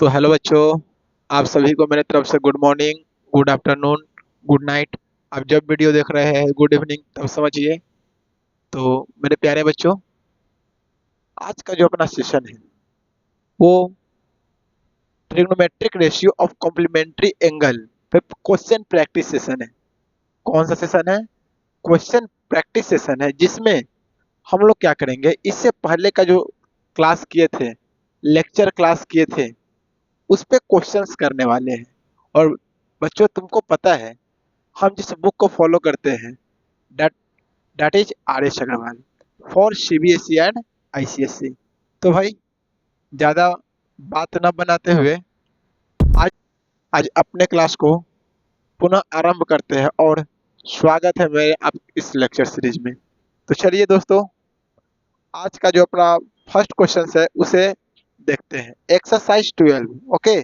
तो हेलो बच्चों, आप सभी को मेरे तरफ से good morning, good afternoon, good night. आप जब वीडियो देख रहे हैं गुड इवनिंग तब समझिए। तो मेरे प्यारे बच्चों, आज का जो अपना सेशन है वो trigonometric ratio of complementary angle पे क्वेश्चन प्रैक्टिस सेशन है। कौन सा सेशन है? क्वेश्चन प्रैक्टिस सेशन है, जिसमें हम लोग क्या करेंगे, इससे पहले का जो क्लास किए थे, लेक्चर क्लास किए थे, उस पे क्वेश्चंस करने वाले हैं। और बच्चों, तुमको पता है हम जिस बुक को फॉलो करते हैं, that that is R S Agarwal for CBSE and ICSE. तो भाई, ज़्यादा बात न बनाते हुए आज आज अपने क्लास को पुनः आरंभ करते हैं, और स्वागत है मेरे आप इस लेक्चर सीरीज में। तो चलिए दोस्तों, आज का जो अपना फर्स्ट क्वेश्चन है उसे देखते हैं। एक्सरसाइज 12। ओके।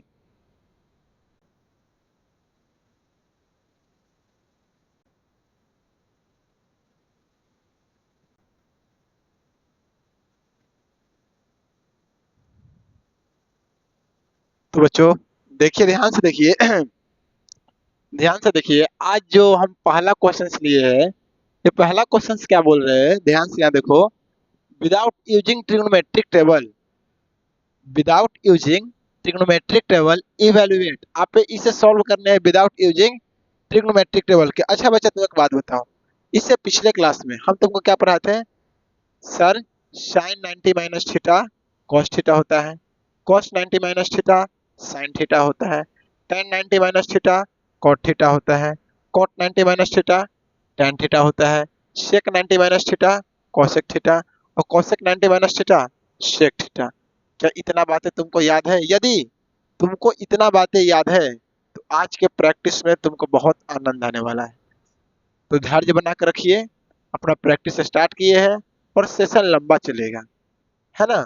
तो बच्चों, देखिए, ध्यान से देखिए ध्यान से देखिए, आज जो हम पहला क्वेश्चन लिए हैं, ये पहला क्वेश्चन क्या बोल रहे हैं, ध्यान से यहाँ देखो। Without using trigonometric table, without using trigonometric table evaluate. आप इसे सॉल्व करने हैं विदाउट यूजिंग ट्रिग्नोमेट्रिक टेबल के। अच्छा बच्चा, तुम एक बात बताओ, इससे पिछले क्लास में हम तुमको क्या पढ़ाते हैं? Sir, sine 90 minus theta cos theta होता है, cos 90 minus theta sine theta होता है, tan 90 minus theta cot theta होता है, cot 90 minus theta tan theta होता है, sec 90 minus theta cosec theta, और cosec 90 minus theta sec theta. क्या इतना बातें तुमको याद है? यदि तुमको इतना बातें याद है तो आज के प्रैक्टिस में तुमको बहुत आनंद आने वाला है। तो धैर्य बना कर रखिए, अपना प्रैक्टिस स्टार्ट किए हैं और सेशन लंबा चलेगा, है ना?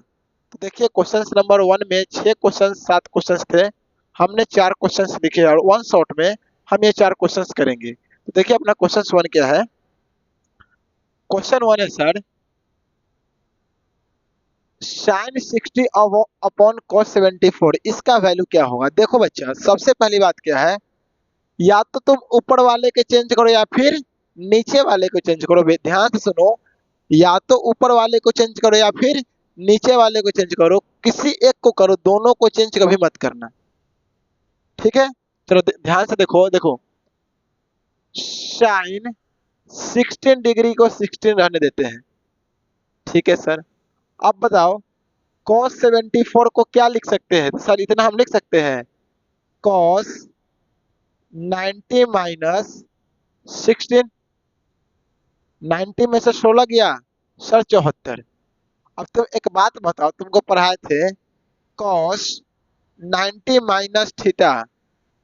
तो देखिए, क्वेश्चन नंबर 1 में 6 क्वेश्चन 7 क्वेश्चन थे। हमने 4 क्वेश्चन लिखे और वन शॉट में हम ये 4 क्वेश्चन करेंगे। तो देखिए, अपना क्वेश्चन 1 क्या है? क्वेश्चन 1 है सर, साइन 60 अपॉन कॉस 74, इसका वैल्यू क्या होगा? देखो बच्चा, सबसे पहली बात क्या है, या तो तुम ऊपर वाले के चेंज करो या फिर नीचे वाले को चेंज करो। ध्यान से सुनो, या तो ऊपर वाले को चेंज करो या फिर नीचे वाले को चेंज करो, किसी एक को करो, दोनों को चेंज कभी मत करना। ठीक है? चलो ध्यान से देखो देखो, साइन 16 डिग्री को 16 रहने देते हैं। ठीक है सर। अब बताओ, cos 74 को क्या लिख सकते हैं? सर, इतना हम लिख सकते हैं, cos 90 माइनस 16, 90 में से 16 गया सर 74। अब तुम एक बात बताओ, तुमको पढ़ाए थे cos 90 माइनस थीटा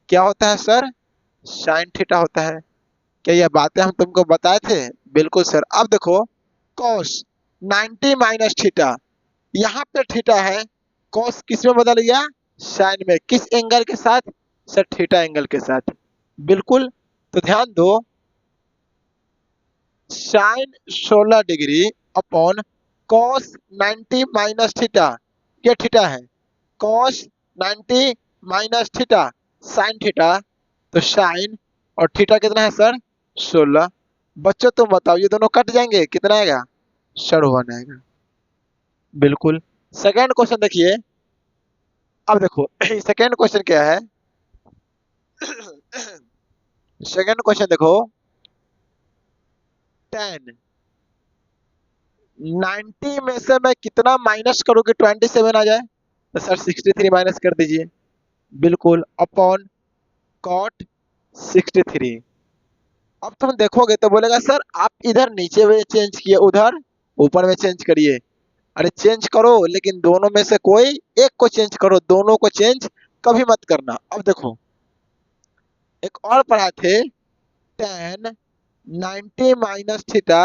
क्या होता है सर? साइन थीटा होता है। क्या ये बातें हम तुमको बताए थे? बिल्कुल सर। अब देखो, cos 90 माइनस थीटा, यहाँ पे थीटा है, cos किस में बदल गया? साइन में। किस एंगल के साथ? सर, थीटा एंगल के साथ। बिल्कुल। तो ध्यान दो, sine 16 degree upon cos 90 minus theta, क्या थीटा है? cos 90 minus theta sine theta. तो साइन और थीटा कितना है सर? 16। बच्चों तुम बताओ, ये दोनों कट जाएंगे, कितना आएगा? सर 1 आएगा। बिल्कुल। सेकेंड क्वेश्चन देखिए। अब देखो सेकेंड क्वेश्चन क्या है? सेकेंड क्वेश्चन देखो, 10 90 में से मैं कितना माइनस करूँ कि 27 आ जाए? तो सर 63 माइनस कर दीजिए। बिल्कुल। Upon cot 63। अब तुम देखोगे तो बोलेगा सर, आप इधर नीचे में चेंज किए, उधर ऊपर में चेंज करिए। अरे चेंज करो, लेकिन दोनों में से कोई एक को चेंज करो, दोनों को चेंज कभी मत करना। अब देखो, एक और पढ़ा थे, टेन 90 माइनस थीटा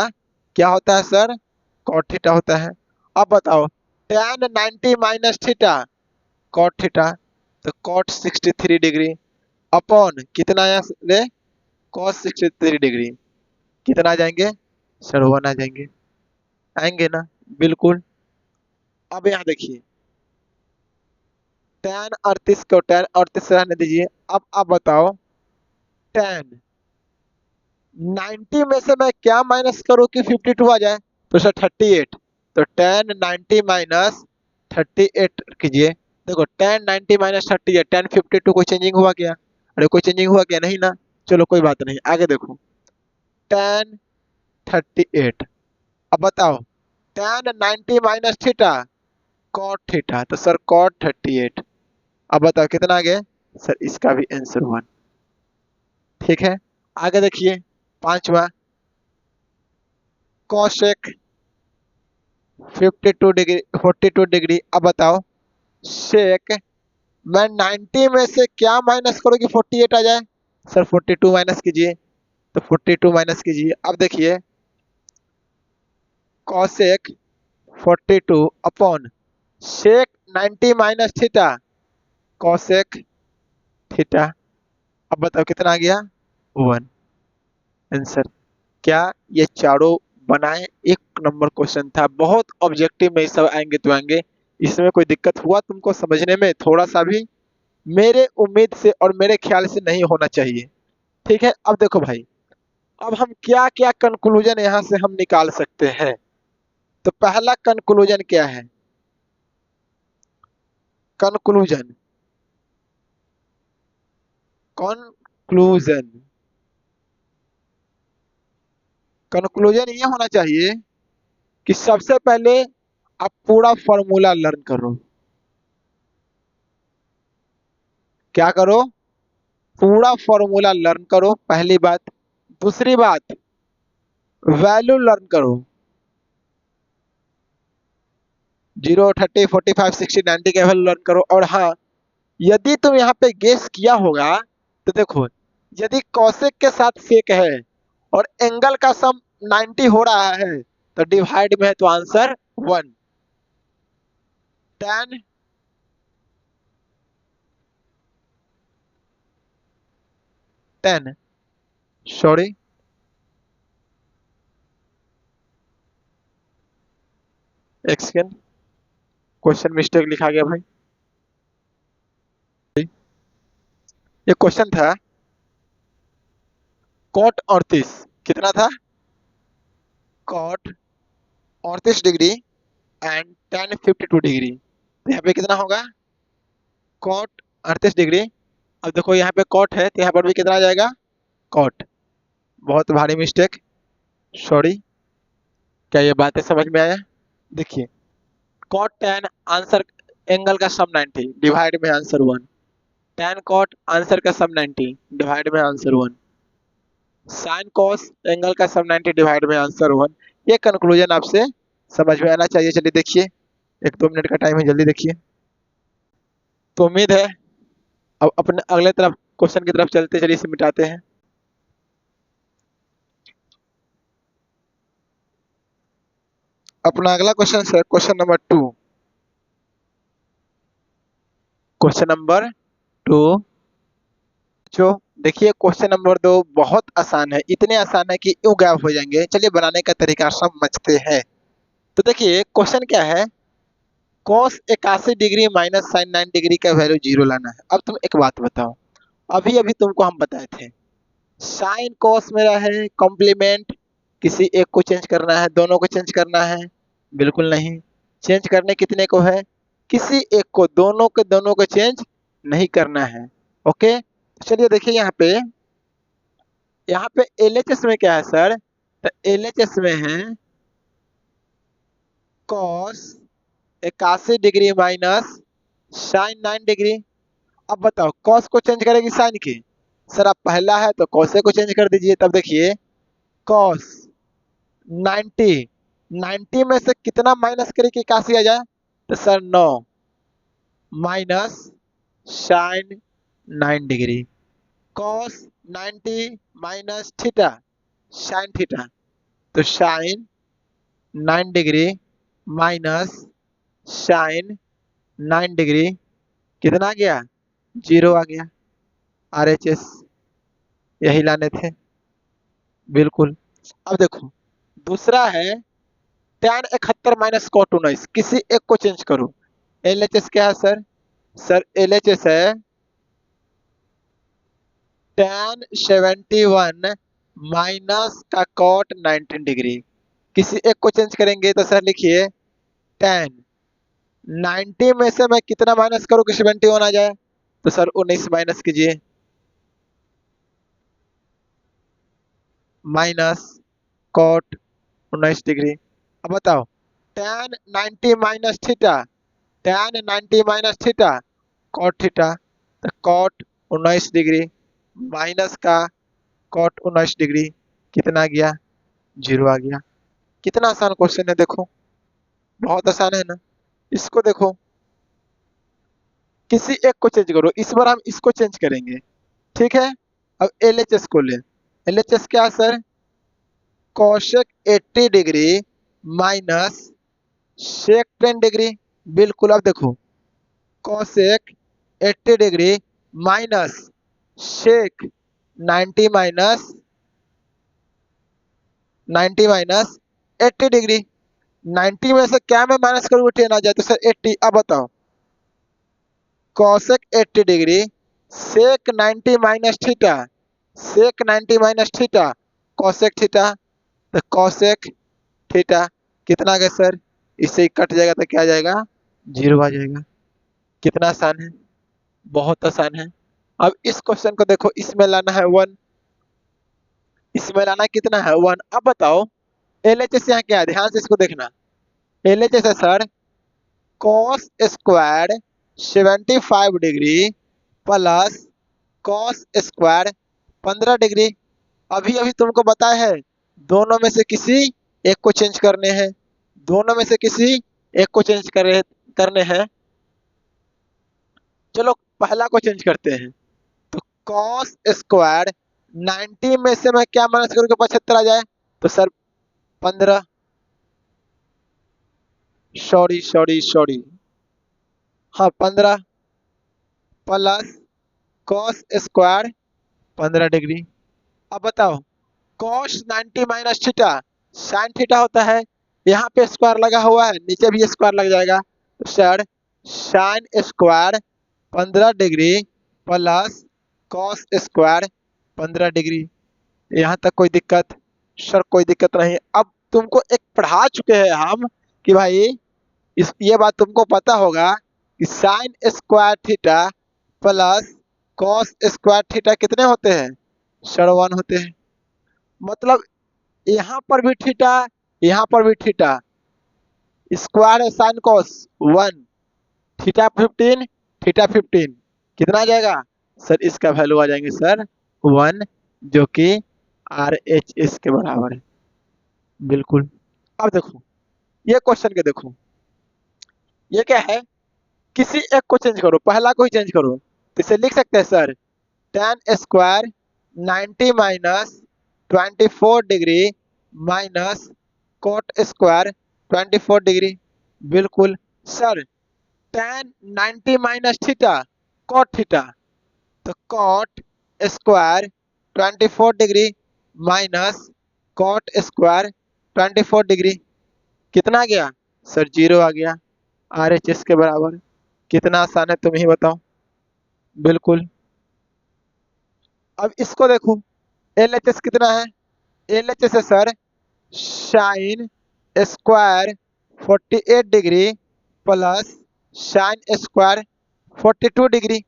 क्या होता है सर? कॉट थीटा होता है। अब बताओ, tan 90 minus theta cot theta, तो कॉट 63 डिग्री अपॉन कितना आया रे? कॉस 63 डिग्री, कितना आ जाएंगे? सर 1 आ जाएंगे। आएंगे ना? बिल्कुल। अब यहाँ देखिए, tan 38 को tan 38 रहने दीजिए। अब आप बताओ tan 90 में से मैं क्या माइनस करूं कि 52 आ जाए? तो सर 38। तो tan 90 माइनस 38 कीजिए। देखो tan 90 माइनस 38, tan 52 कोई चेंजिंग हुआ क्या? अरे कोई चेंजिंग हुआ क्या? नहीं ना। चलो कोई बात नहीं, आगे देखो tan 38। अब बताओ tan 90 minus theta cot theta, तो सर cot 38। अब बताओ कितना आ गया? सर इसका भी आंसर 1। ठीक है, आगे देखिए पांचवा cosec 52 डिग्री 42 डिग्री। अब बताओ sec मैं 90 में से क्या माइनस करूँ कि 48 आ जाए? सर 42 माइनस कीजिए। तो 42 माइनस कीजिए। अब देखिए cosec 42 upon sec 90 minus theta cosec theta. अब बताओ कितना आ गया? 1 आंसर। क्या ये चारों बनाए? एक नंबर क्वेश्चन था, बहुत ऑब्जेक्टिव में ये सब आएंगे तो आएंगे। इसमें कोई दिक्कत हुआ तुमको समझने में थोड़ा सा भी? मेरे उम्मीद से और मेरे ख्याल से नहीं होना चाहिए। ठीक है, अब देखो भाई, अब हम क्या क्या कंक्लूजन यहाँ से हम निकाल सकते हैं। तो पहला कंक्लूजन क्या है? कंक्लूजन कंक्लूजन कंक्लूजन ये होना चाहिए कि सबसे पहले आप पूरा फॉर्मूला लर्न करो। क्या करो? पूरा फॉर्मूला लर्न करो, पहली बात। दूसरी बात, वैल्यू लर्न करो। 0, 30, 45, 60, 90 के वैल्यू लर्न करो। और हाँ, यदि तुम यहाँ पे गेस किया होगा तो देखो, यदि कॉसेक के साथ सेक है और एंगल का सम 90 हो रहा है तो डिवाइड में है तो आंसर 1। tan 10 सॉरी, एक सेकेंड, क्वेश्चन मिस्टेक लिखा गया भाई। ये क्वेश्चन था cot 38 कितना था? cot 38 degree and tan 52 degree. तो यहाँ पे कितना होगा? cot 38 degree. अब देखो यहाँ पे cot है तो यहाँ पर भी कितना आ जाएगा? cot। बहुत भारी मिस्टेक, सॉरी। क्या ये बातें समझ में आया? देखिए cot tan आंसर एंगल का सम 90 डिवाइड में आंसर 1। tan cot आंसर का सम 90 डिवाइड में आंसर 1। sin cos एंगल का सम 90 डिवाइड में आंसर 1। ये कंक्लूजन आपसे समझ में आना चाहिए। चलिए देखिए, 1-2 मिनट का टाइम है, जल्दी देखिए। तो उम्मीद है अब अपने अगले तरफ क्वेश्चन की तरफ चलते, चलिए इसे मिटाते हैं। अपना अगला क्वेश्चन है क्वेश्चन नंबर 2। क्वेश्चन नंबर 2 जो देखिए, क्वेश्चन नंबर 2 बहुत आसान है, इतने आसान है कि यूं गायब हो जाएंगे। चलिए बनाने का तरीका समझते हैं। तो देखिए क्वेश्चन क्या है, cos 81 degree minus sine 9 degree का वैल्यू 0 लाना है। अब तुम एक बात बताओ, अभी अभी तुमको हम बताए थे साइन cos मेरा है कॉम्प्लीमेंट, किसी एक को चेंज करना है, दोनों को चेंज करना है? बिल्कुल नहीं। चेंज करने कितने को है? किसी एक को, दोनों को चेंज नहीं करना है। ओके, चलिए देखिए यहाँ पे LHS में क्या है सर? तो LHS में है cos 81 degree minus sine 9 degree. अब बताओ cos को चेंज करेगी साइन की? सर अब पहला है तो cos को चेंज कर दीजिए। तब देखिए cos 90, 90 में से कितना माइनस करेगी 81 आ जाए? तो sir 9 minus sine 9 degree. cos 90 minus theta sine theta, तो sine 9 degree minus sine 9 degree कितना आ गया? 0 आ गया। RHS यही लाने थे, बिल्कुल। अब देखो दूसरा है tan 71 माइनस cot 19, किसी एक को चेंज करो। LHS क्या है सर? सर LHS है tan 71 माइनस का cot 19 डिग्री। किसी एक को चेंज करेंगे तो सर लिखिए tan 90 में से मैं कितना माइनस करूँ कि 71 आ जाए, तो सर 19 माइनस कीजिए, माइनस cot 19 डिग्री। अब बताओ tan 90 minus theta, tan 90 minus theta cot theta, तो cot 19 डिग्री माइनस का cot 19 डिग्री कितना गया, 0 आ गया। कितना आसान क्वेश्चन है देखो, बहुत आसान है ना। इसको देखो, किसी एक को चेंज करो, इस बार हम इसको चेंज करेंगे, ठीक है। अब LHS को ले, LHS क्या है sir, cosec 80 degree minus sec 10 degree. बिल्कुल, अब देखो cosec 80 degree minus sec 90 minus 80 degree. 90 में से क्या मैं माइनस करूँ 10 आ जाए, तो सर 80। अब बताओ cosec 80 degree sec 90 minus theta, sec 90 minus theta cosec theta, तो cosec थीटा कितना आ गया सर, इससे कट जाएगा तो क्या आ जाएगा, 0 आ जाएगा। कितना आसान है, बहुत आसान है। अब इस क्वेश्चन को देखो, इसमें लाना है 1, इसमें लाना कितना है 1। अब बताओ LHS यहाँ क्या है, ध्यान से इसको देखना। LHS है sir cos square 75 degree plus cos square 15 degree. अभी अभी तुमको बताया है दोनों में से किसी एक को चेंज करने हैं, दोनों में से किसी एक को चेंज करने हैं। चलो पहला को चेंज करते हैं, तो cos स्क्वायर 90 में से मैं क्या माइनस करूँ कि 75 आ जाए, तो सर 15, सॉरी, हाँ 15 प्लस cos स्क्वायर 15 डिग्री। अब बताओ cos 90 minus theta sin theta होता है, यहाँ पे स्क्वायर लगा हुआ है, नीचे भी स्क्वायर लग जाएगा, तो sir sin square 15 degree plus cos square 15 degree. यहाँ तक कोई दिक्कत, सर कोई दिक्कत नहीं। अब तुमको एक पढ़ा चुके हैं हम कि भाई ये बात तुमको पता होगा कि sign square theta plus cos square theta कितने होते हैं, सर 1 होते हैं। मतलब यहाँ पर भी थीटा, यहाँ पर भी थीटा, स्क्वायर है साइन कॉस 1, थीटा 15, थीटा 15 कितना आ जाएगा सर, इसका वैल्यू आ जाएंगे सर 1, जो कि RHS के बराबर है। बिल्कुल। अब देखो ये क्वेश्चन के देखो, ये क्या है, किसी एक को चेंज करो, पहला को ही चेंज करो, तो इसे लिख सकते हैं sir tan square 90 minus 24 degree minus cot square 24 degree. बिल्कुल sir, tan 90 minus theta cot theta, तो cot square 24 degree minus cot square 24 degree कितना आ गया सर, 0 आ गया, RHS के बराबर। कितना आसान है तुम ही बताओ। बिल्कुल। अब इसको देखो, LHS कितना है, LHS है sir sine square 48 degree plus sine square 42 degree.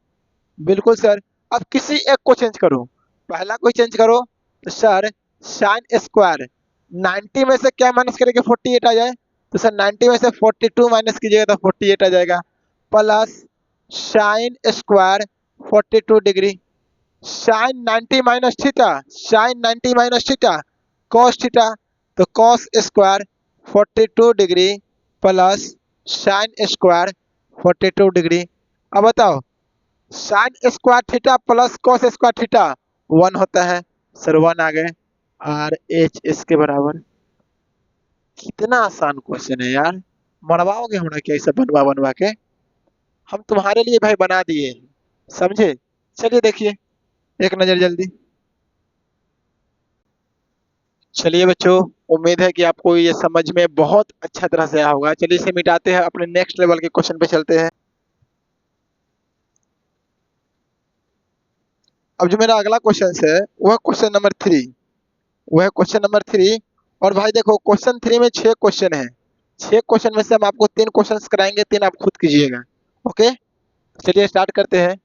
बिल्कुल सर। अब किसी एक को चेंज करो, पहला कोई चेंज करो, तो सर साइन स्क्वायर 90 में से क्या माइनस करेंगे 48 आ जाए, तो सर 90 में से 42 माइनस कीजिएगा तो 48 आ जाएगा, plus sine square 42 degree sine 90 minus theta, sine 90 minus theta cos theta, तो cos square 42 degree plus sine square 42 degree. अब बताओ sine square theta plus cos square theta 1 होता है, सर 1 आ गए, RHS के बराबर। कितना आसान क्वेश्चन है यार, मरवाओगे हमरा क्या ऐसा बनवा बनवा के, हम तुम्हारे लिए भाई बना दिए, समझे। चलिए देखिए एक नजर जल्दी। चलिए बच्चों, उम्मीद है कि आपको ये समझ में बहुत अच्छा तरह से आया होगा। चलिए इसे मिटाते हैं, अपने नेक्स्ट लेवल के क्वेश्चन पे चलते हैं। अब जो मेरा अगला क्वेश्चन है वह क्वेश्चन नंबर 3, वह क्वेश्चन नंबर 3। और भाई देखो क्वेश्चन 3 में 6 क्वेश्चन है। 6 क्वेश्चन में से हम आपको 3 क्वेश्चन कराएंगे, 3 आप खुद कीजिएगा। ओके, चलिए स्टार्ट करते हैं।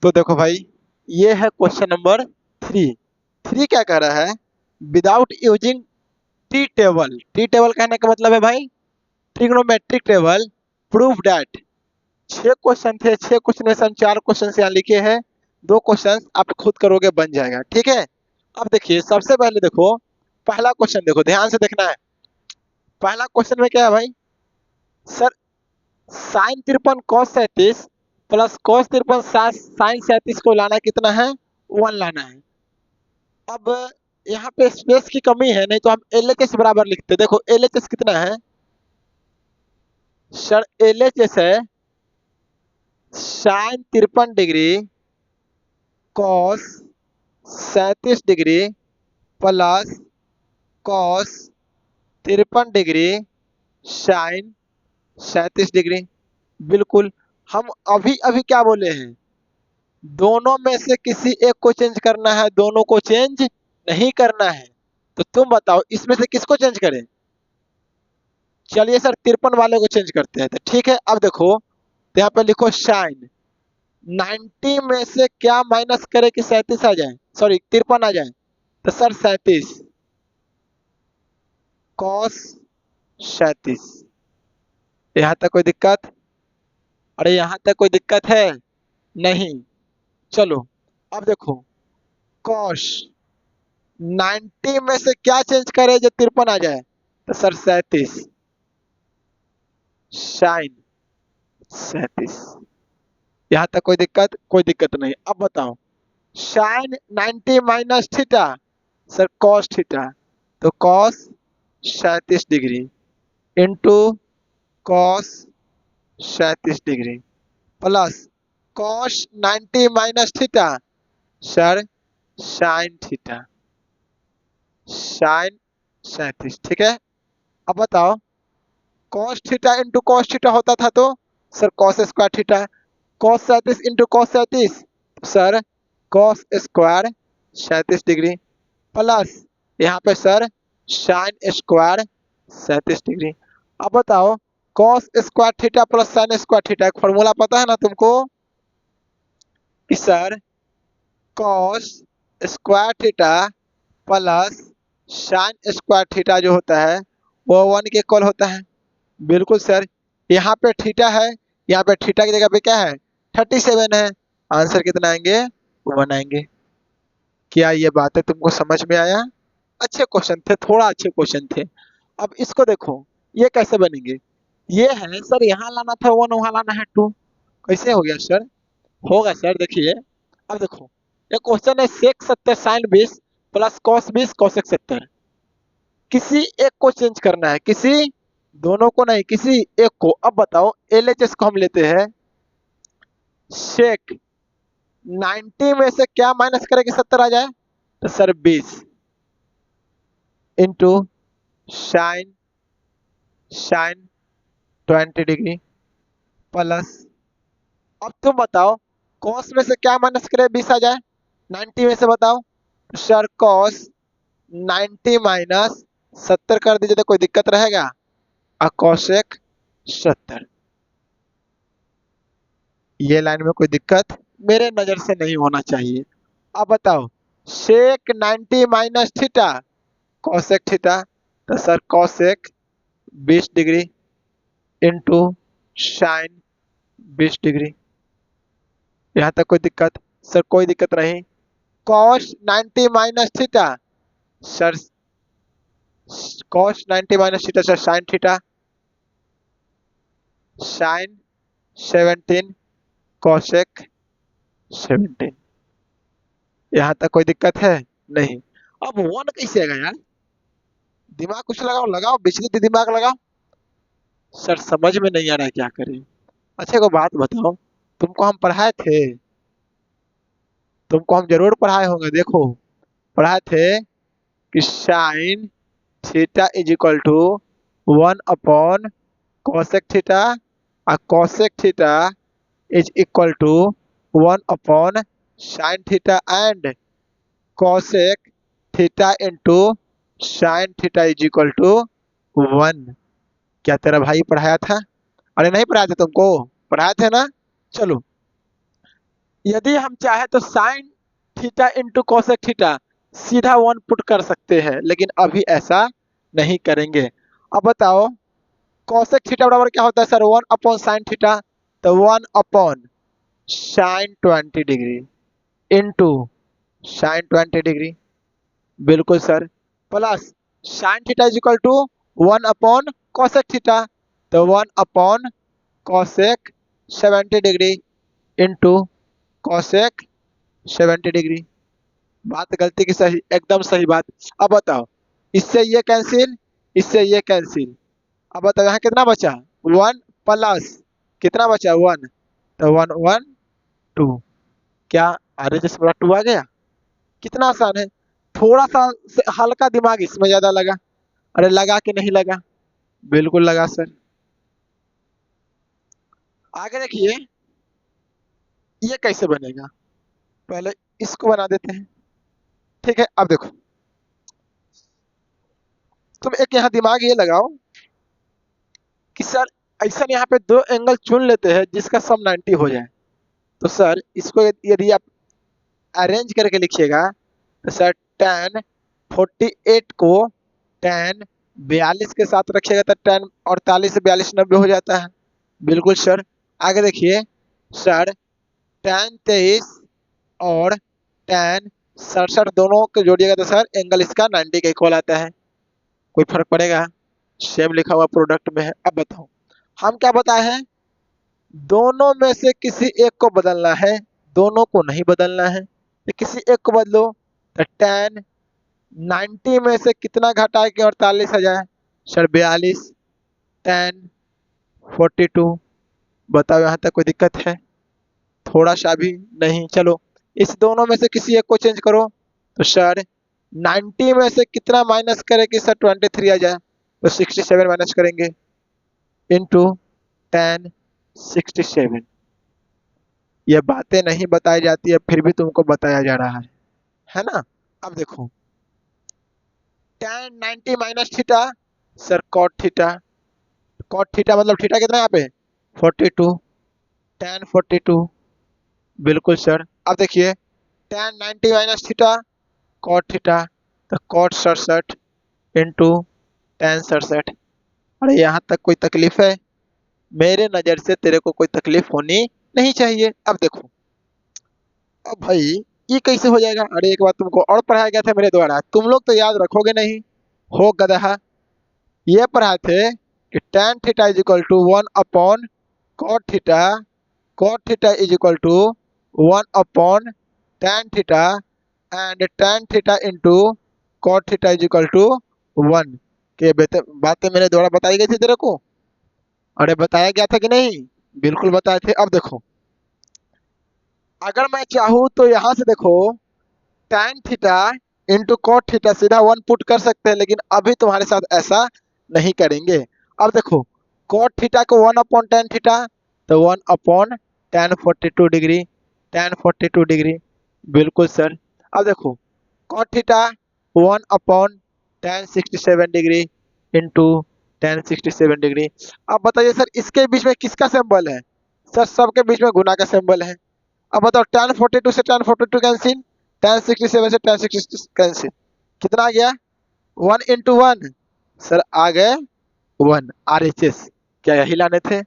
तो देखो भाई, ये है क्वेश्चन नंबर 3। 3 क्या कह रहा है, without using tea table. Tea table कहने का मतलब है भाई trigonometric table, prove that. 6 question थे, 6 क्वेश्चन में से हम 4 क्वेश्चन यहाँ लिखे हैं, 2 क्वेश्चन आप खुद करोगे, बन जाएगा। ठीक है, अब देखिए सबसे पहले देखो पहला क्वेश्चन, देखो ध्यान से देखना है। पहला क्वेश्चन में क्या है भाई, sir sine 53 cos 37 plus cos 53 sine 37 को लाना कितना है, 1 लाना है। अब यहाँ पे स्पेस की कमी है, नहीं तो हम LHS बराबर लिखते। देखो LHS कितना है सर, LHS है sine 53 degree cos 37 degree plus cos 53 degree sine 37 degree. बिल्कुल, हम अभी अभी क्या बोले हैं, दोनों में से किसी एक को चेंज करना है, दोनों को चेंज नहीं करना है। तो तुम बताओ इसमें से किसको चेंज करें। चलिए सर 53 वाले को चेंज करते हैं। तो ठीक है, अब देखो तो यहाँ पे लिखो साइन 90 में से क्या माइनस करे कि 37 आ जाए, सॉरी 53 आ जाए। तो सर 37 कॉस 37। यहाँ तक कोई दिक्कत, अरे यहाँ तक कोई दिक्कत है नहीं। चलो अब देखो कॉस 90 में से क्या चेंज करे जो 53 आ जाए। तो सर 37 साइन 37। यहाँ तक कोई दिक्कत, कोई दिक्कत नहीं। अब बताओ sine 90 minus theta, sir cos theta. तो cos 37 degree into cos 37 degree plus cos 90 minus theta, sir sine theta, sine 37। ठीक है, अब बताओ cos theta into cos theta होता था तो sir cos square theta, cos 37 into cos 37, sir cos square 37 degree plus यहाँ पे सर साइन स्क्वायर 37 डिग्री। अब बताओ cos square theta plus sine square theta, एक फॉर्मूला पता है ना तुमको कि sir cos square theta plus sine square theta जो होता है वो 1 के इक्वल होता है। बिल्कुल सर, यहाँ पे थीटा है, यहाँ पे थीटा की जगह पे क्या है 37 है। आंसर कितना आएंगे, 1 आएंगे। क्या ये बातें तुमको समझ में आया। अच्छे क्वेश्चन थे, थोड़ा अच्छे क्वेश्चन थे। अब इसको देखो ये कैसे बनेंगे, ये है सर यहाँ लाना था 1, वहां लाना है 2। कैसे हो गया सर, होगा सर देखिए। अब देखो ये क्वेश्चन है सेक 70 साइन 20 प्लस कॉस 20 कोसेक 70। किसी एक को चेंज करना है, किसी दोनों को नहीं, किसी एक को। अब बताओ LHS को हम लेते हैं, सेक 90 में से क्या माइनस करें कि 70 आ जाए। तो sir 20 into sine sine 20 degree plus, अब तुम बताओ कॉस में से क्या माइनस करे 20 आ जाए 90 में से, बताओ सर कॉस 90 माइनस 70 कर दीजिए तो कोई दिक्कत रहेगा, और कॉसेक 70। ये लाइन में कोई दिक्कत मेरे नजर से नहीं होना चाहिए। अब बताओ sec 90 minus theta cosec theta, तो sir cosec 20 degree into sine 20 degree. यहाँ तक कोई दिक्कत, सर कोई दिक्कत नहीं। Cos 90 minus theta, sir cos 90 minus theta sir sine theta, sine 17 cosec 17। यहाँ तक कोई दिक्कत है नहीं। अब 1 कैसे आएगा यार, दिमाग कुछ लगाओ, लगाओ बिजली पे दिमाग लगाओ। सर समझ में नहीं आ रहा है क्या करें। अच्छा को बात बताओ, तुमको हम पढ़ाए थे, तुमको हम जरूर पढ़ाए होंगे। देखो पढ़ाए थे कि sine theta is equal to 1 cosec theta और cosec theta is equal to 1 sine theta and cosec theta into sine theta is equal to 1। क्या तेरा भाई पढ़ाया था? अरे नहीं पढ़ाया था तुमको? पढ़ाया थे ना? चलो, यदि हम चाहे तो sine theta into cosec theta सीधा 1 पुट कर सकते हैं, लेकिन अभी ऐसा नहीं करेंगे। अब बताओ कोसेक थीटा बराबर क्या होता है सर? 1/साइन थीटा, तो 1/साइन 20 डिग्री इंटू साइन 20 डिग्री, बिल्कुल sir, plus sine theta is equal to 1/कोसेक थीटा, तो 1/कोसेक 70 डिग्री इंटू कोसेक 70 डिग्री। बात गलती की सही, एकदम सही बात। अब बताओ, इससे ये कैंसिल, इससे ये कैंसिल। अब बताओ यहाँ कितना बचा? 1 प्लस कितना बचा? 1, तो 1 1 2। क्या आर एच बड़ा 2 आ गया? कितना आसान है। थोड़ा सा हल्का दिमाग इसमें ज्यादा लगा। अरे लगा कि नहीं लगा? बिल्कुल लगा सर। आगे देखिए, ये कैसे बनेगा, पहले इसको बना देते हैं। ठीक है, अब देखो, तुम एक यहाँ दिमाग ये लगाओ कि सर ऐसा यहाँ पे दो एंगल चुन लेते हैं जिसका सम 90 हो जाए। तो सर इसको यदि आप अरेंज करके लिखिएगा तो सर tan 48 को tan 42 के साथ रखिएगा तो tan 48 से 42 90 हो जाता है। बिल्कुल सर। आगे देखिए सर, tan 23 और tan 67 दोनों को जोड़िएगा तो सर एंगल इसका 90 के इक्वल आता है। कोई फर्क पड़ेगा? सेम लिखा हुआ प्रोडक्ट में है। अब बताओ, हम क्या बताए हैं? दोनों में से किसी एक को बदलना है, दोनों को नहीं बदलना है। तो किसी एक को बदलो, तो tan 90 में से कितना घटा के 48 आ जाए? सर 42। tan 42। बताओ यहाँ तक कोई दिक्कत है? थोड़ा सा भी नहीं। चलो, इस दोनों में से किसी एक को चेंज करो, तो सर 90 में से कितना माइनस करें कि सर 23 आ जाए? तो 67 माइनस करेंगे इंटू tan 67। ये बातें नहीं बताई जाती है, फिर भी तुमको बताया जा रहा है ना? अब देखो, tan 90 minus theta, sir cot theta. cot theta मतलब थीटा कितना यहाँ पे? 42। tan 42, बिल्कुल सर। अब देखिए tan 90 minus theta cot theta, तो cot 67 इंटू tan 67। अरे यहाँ तक कोई तकलीफ है? मेरे नज़र से तेरे को कोई तकलीफ होनी नहीं चाहिए। अब देखो, अब भाई ये कैसे हो जाएगा? अरे एक बार तुमको और पढ़ाया गया था मेरे द्वारा, तुम लोग तो याद रखोगे नहीं, हो गधा। ये पढ़ाए थे कि tan theta is equal to 1/cot theta, cot theta is equal to 1/tan theta and tan theta into cot theta is equal to 1। के बातें मेरे द्वारा बताई गई थी तेरे को? अरे बताया गया था कि नहीं? बिल्कुल बताए थे। अब देखो, अगर मैं चाहूँ तो यहाँ से देखो tan theta into cot theta सीधा 1 पुट कर सकते हैं, लेकिन अभी तुम्हारे साथ ऐसा नहीं करेंगे। अब देखो, कॉट थीटा को 1/tan थीटा, तो 1/tan 42 डिग्री, tan 42 डिग्री, बिल्कुल सर। अब देखो cot theta 1/tan 67 degree into tan 67 degree. अब बताइए सर इसके बीच में किसका सिंबल है? सर सबके बीच में गुना का सिंबल है। अब बताओ tan 42 से tan 42 कैंसिल, tan 67 से tan 66 कैंसिल, कितना आ गया? 1 इंटू 1, सर आ गए 1 RHS। क्या यही लाने थे?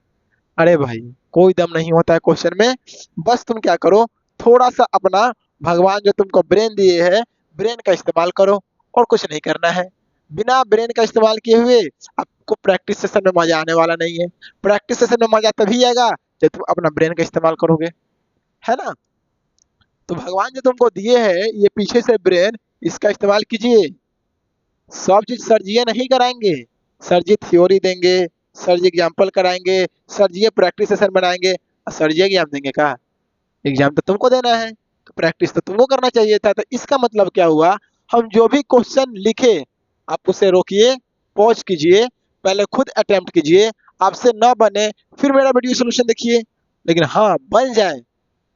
अरे भाई कोई दम नहीं होता है क्वेश्चन में। बस तुम क्या करो, थोड़ा सा अपना भगवान जो तुमको ब्रेन दिए है, ब्रेन का इस्तेमाल करो, और कुछ नहीं करना है। बिना ब्रेन का इस्तेमाल किए हुए आपको प्रैक्टिस सेशन में मजा आने वाला नहीं है। प्रैक्टिस सेशन में मजा तभी आएगा जब तुम अपना ब्रेन का इस्तेमाल करोगे, है ना? तो भगवान जो तुमको दिए है ये पीछे से ब्रेन, इसका इस्तेमाल कीजिए। सब चीज सर जी नहीं कराएंगे, सर जी थ्योरी देंगे, सर जी एग्जाम्पल कराएंगे, सर जी प्रैक्टिस सेशन बनाएंगे, सर जी एग्जाम देंगे का? एग्जाम तो तुमको देना है, तो प्रैक्टिस तो तुमको करना चाहिए था। तो इसका मतलब क्या हुआ? हम जो भी क्वेश्चन लिखे आप उसे रोकिए, पॉज कीजिए, पहले खुद अटेम्प्ट कीजिए, आपसे न बने फिर मेरा वीडियो सोल्यूशन देखिए। लेकिन हाँ बन जाए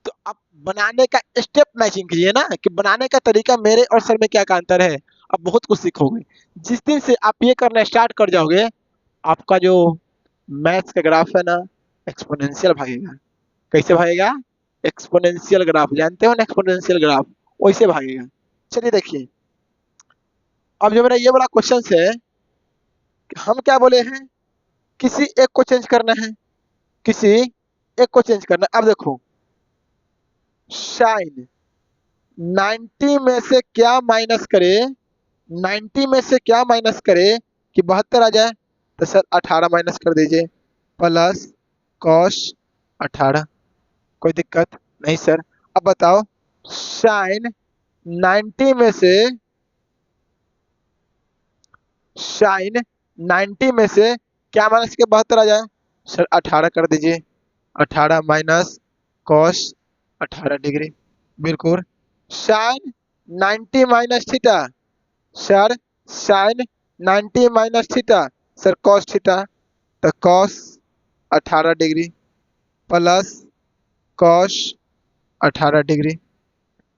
तो आप बनाने का स्टेप मैचिंग कीजिए ना, कि बनाने का तरीका मेरे और सर में क्या का अंतर है। आप बहुत कुछ सीखोगे। जिस दिन से आप ये करना स्टार्ट कर जाओगे, आपका जो मैथ्स का ग्राफ है ना, एक्सपोनेंशियल भागेगा। कैसे भागेगा? एक्सपोनेंशियल ग्राफ, जानते हो ना एक्सपोनेंशियल ग्राफ, वैसे भागेगा। चलिए देखिए, अब जो मेरा ये वाला क्वेश्चन है, कि हम क्या बोले हैं, किसी एक को चेंज करना है, किसी एक को चेंज करना है। अब देखो, साइन 90 में से क्या माइनस करे, 90 में से क्या माइनस करे कि 72 आ जाए। तो सर 18 माइनस कर दीजिए, प्लस कॉस 18। कोई दिक्कत नहीं सर। अब बताओ, साइन 90 में से, साइन 90 में से क्या माइनस के 72 आ जाए। सर 18 कर दीजिए, 18 माइनस कॉस 18 डिग्री। बिल्कुल। Sine 90 minus theta, sir sine 90 minus theta, sir cos theta. तो cos 18 degree plus cos 18 degree.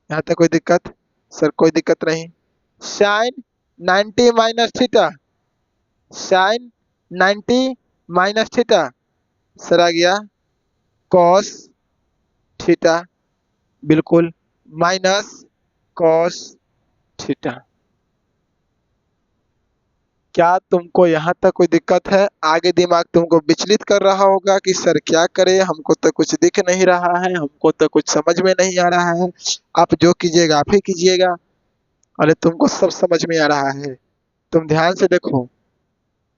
यहाँ तक कोई दिक्कत? सर कोई दिक्कत नहीं। Sine 90 minus theta, sine 90 minus theta, sir आ गया कॉस थीटा। बिल्कुल, माइनस कॉस थीटा। क्या तुमको यहाँ तक कोई दिक्कत है? आगे दिमाग तुमको विचलित कर रहा होगा कि सर क्या करें, हमको तो कुछ दिख नहीं रहा है, हमको तो कुछ समझ में नहीं आ रहा है। आप जो कीजिएगा आप ही कीजिएगा। अरे तुमको सब समझ में आ रहा है। तुम ध्यान से देखो,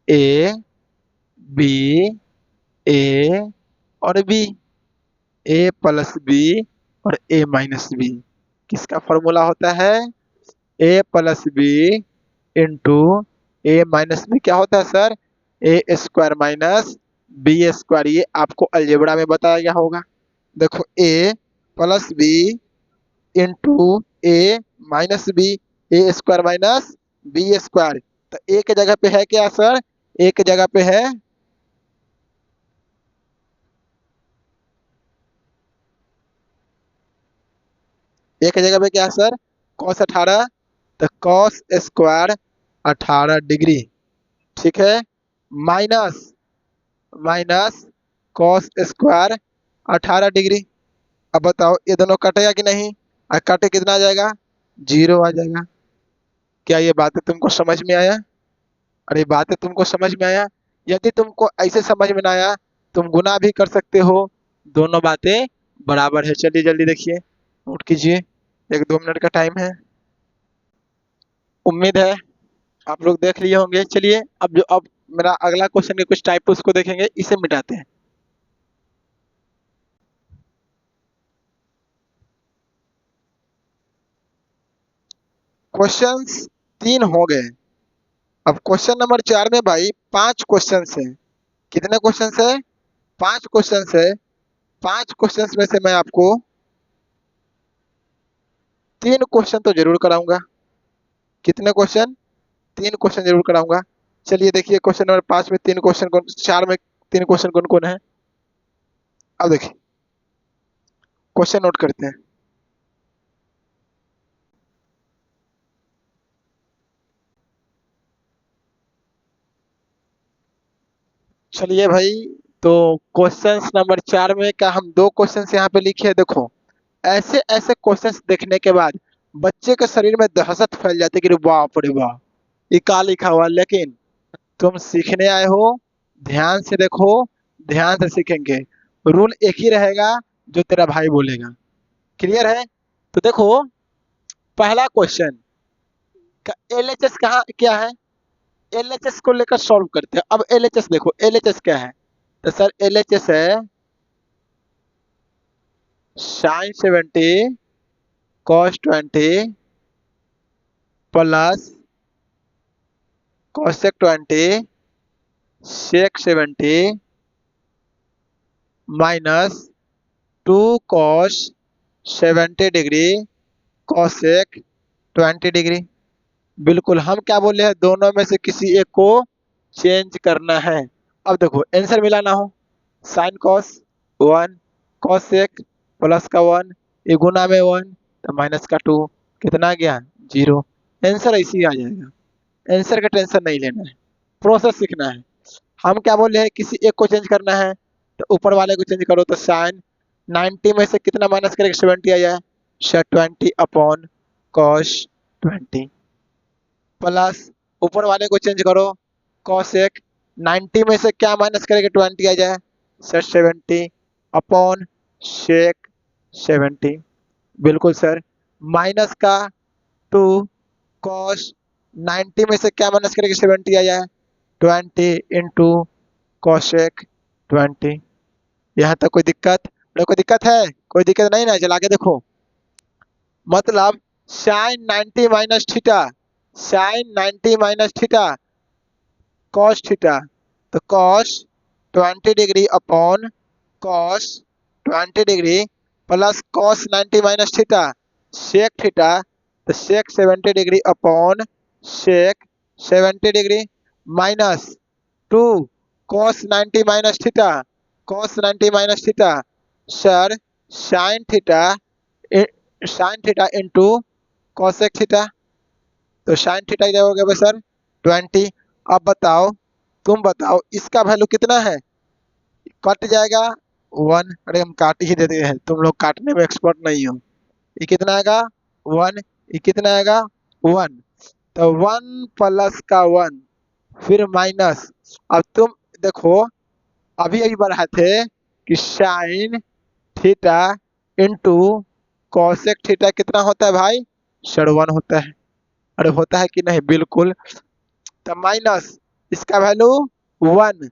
ए बी, ए और बी, ए प्लस बी और ए माइनस बी, किसका फॉर्मूला होता है? ए प्लस बी इंटू ए माइनस बी क्या होता है सर? ए स्क्वायर माइनस बी स्क्वायर। ये आपको अलजेब्रा में बताया गया होगा। देखो, ए प्लस बी इंटू ए माइनस बी, ए स्क्वायर माइनस बी स्क्वायर। तो ए के जगह पे है क्या सर? ए के जगह पे है, ए के जगह पे क्या है सर? कॉस 18। तो कॉस स्क्वायर 18 डिग्री, ठीक है, minus, minus cos square 18 degree. अब बताओ ये दोनों कटेगा कि नहीं? और कटे कितना आ जाएगा? 0 आ जाएगा। क्या ये बातें तुमको समझ में आया? अरे बातें तुमको समझ में आया? यदि तुमको ऐसे समझ में ना आया, तुम गुना भी कर सकते हो। दोनों बातें बराबर है। चलिए जल्दी देखिए, नोट कीजिए, 1-2 मिनट का टाइम है। उम्मीद है आप लोग देख लिए होंगे। चलिए अब मेरा अगला क्वेश्चन के कुछ टाइप उसको देखेंगे, इसे मिटाते हैं। क्वेश्चंस 3 हो गए। अब क्वेश्चन नंबर 4 में भाई 5 क्वेश्चंस हैं। कितने क्वेश्चंस है? 5 क्वेश्चंस है। 5 क्वेश्चंस में से मैं आपको 3 क्वेश्चन तो जरूर कराऊंगा। कितने क्वेश्चन? 3 क्वेश्चन जरूर कराऊंगा। चलिए देखिए, क्वेश्चन नंबर 5 में 3 क्वेश्चन कौन, 4 में 3 क्वेश्चन कौन कौन है? अब देखिए, क्वेश्चन नोट करते हैं। चलिए भाई, तो क्वेश्चन नंबर 4 में क्या हम 2 क्वेश्चन यहाँ पे लिखे हैं। देखो, ऐसे ऐसे क्वेश्चंस देखने के बाद बच्चे के शरीर में दहशत फैल जाती है कि बाप रे वाह, ये क्या लिखा हुआ। लेकिन तुम सीखने आए हो, ध्यान से देखो, ध्यान से सीखेंगे। रूल एक ही रहेगा, जो तेरा भाई बोलेगा। क्लियर है? तो देखो, पहला क्वेश्चन का एलएचएस कहाँ क्या है, एलएचएस को लेकर सॉल्व करते हैं। अब एलएचएस देखो, एलएचएस क्या है? तो सर एलएचएस है साइन 70 कॉस 20 प्लस कॉसेक 20 सेक 70 minus 2 cos 70 degree cosec 20 degree. बिल्कुल, हम क्या बोले हैं, दोनों में से किसी एक को चेंज करना है। अब देखो आंसर मिला ना हो, sine cos 1, cos sec plus का 1, ये गुना में 1 तो माइनस का 2, कितना आ गया 0। आंसर ऐसे ही आ जाएगा। आंसर का टेंशन नहीं लेना है, प्रोसेस सीखना है। हम क्या बोले हैं, किसी एक को चेंज करना है तो ऊपर वाले को चेंज करो, तो साइन 90 में से कितना माइनस करेगा 70 आ जाए, 20 अपॉन कॉस 20 प्लस ऊपर वाले को चेंज करो, कॉसेक 90 में से क्या माइनस करेगा 20 आ जाए, सर 70 अपॉन सेक 70। बिल्कुल सर, माइनस का 2 कॉस 90 में से क्या माइनस करेगा 70 आ जाए, 20 इंटू कॉसेक 20। यहाँ तक कोई दिक्कत? कोई दिक्कत है? कोई दिक्कत नहीं ना, चला के देखो। मतलब sine 90 minus theta, sine 90 minus theta cos theta, तो cos 20 degree upon cos 20 degree plus cos 90 minus theta sec theta, तो sec 70 degree upon sec 70 degree minus 2 cos 90 minus theta, cos 90 minus theta sir sine theta, sine theta into cosec theta, तो sine theta इधर हो गया sir 20। अब बताओ, तुम बताओ इसका वैल्यू कितना है? कट जाएगा 1, अरे हम काट ही देते हैं, तुम लोग काटने में एक्सपर्ट नहीं हो। ये कितना आएगा 1, ये कितना आएगा 1, तो 1 प्लस का 1 फिर माइनस। अब तुम देखो, अभी अभी बढ़ाए थे कि sine theta into cosec theta कितना होता है भाई, सर 1 होता है। अरे होता है कि नहीं, बिल्कुल। तो माइनस इसका वैल्यू 1,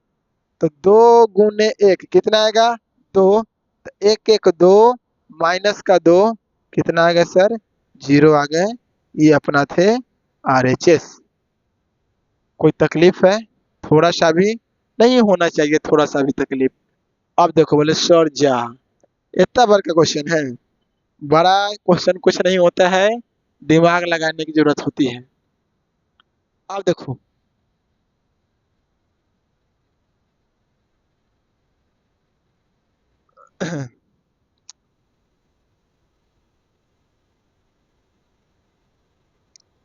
तो 2 गुने 1 कितना आएगा 2, तो 1 1 2 माइनस का 2 कितना आ गया सर 0 आ गए। ये अपना थे RHS। कोई तकलीफ है? थोड़ा सा भी नहीं होना चाहिए, थोड़ा सा भी तकलीफ। अब देखो बोले सर जा, इतना बड़ा का क्वेश्चन है। बड़ा क्वेश्चन कुछ नहीं होता है, दिमाग लगाने की जरूरत होती है। अब देखो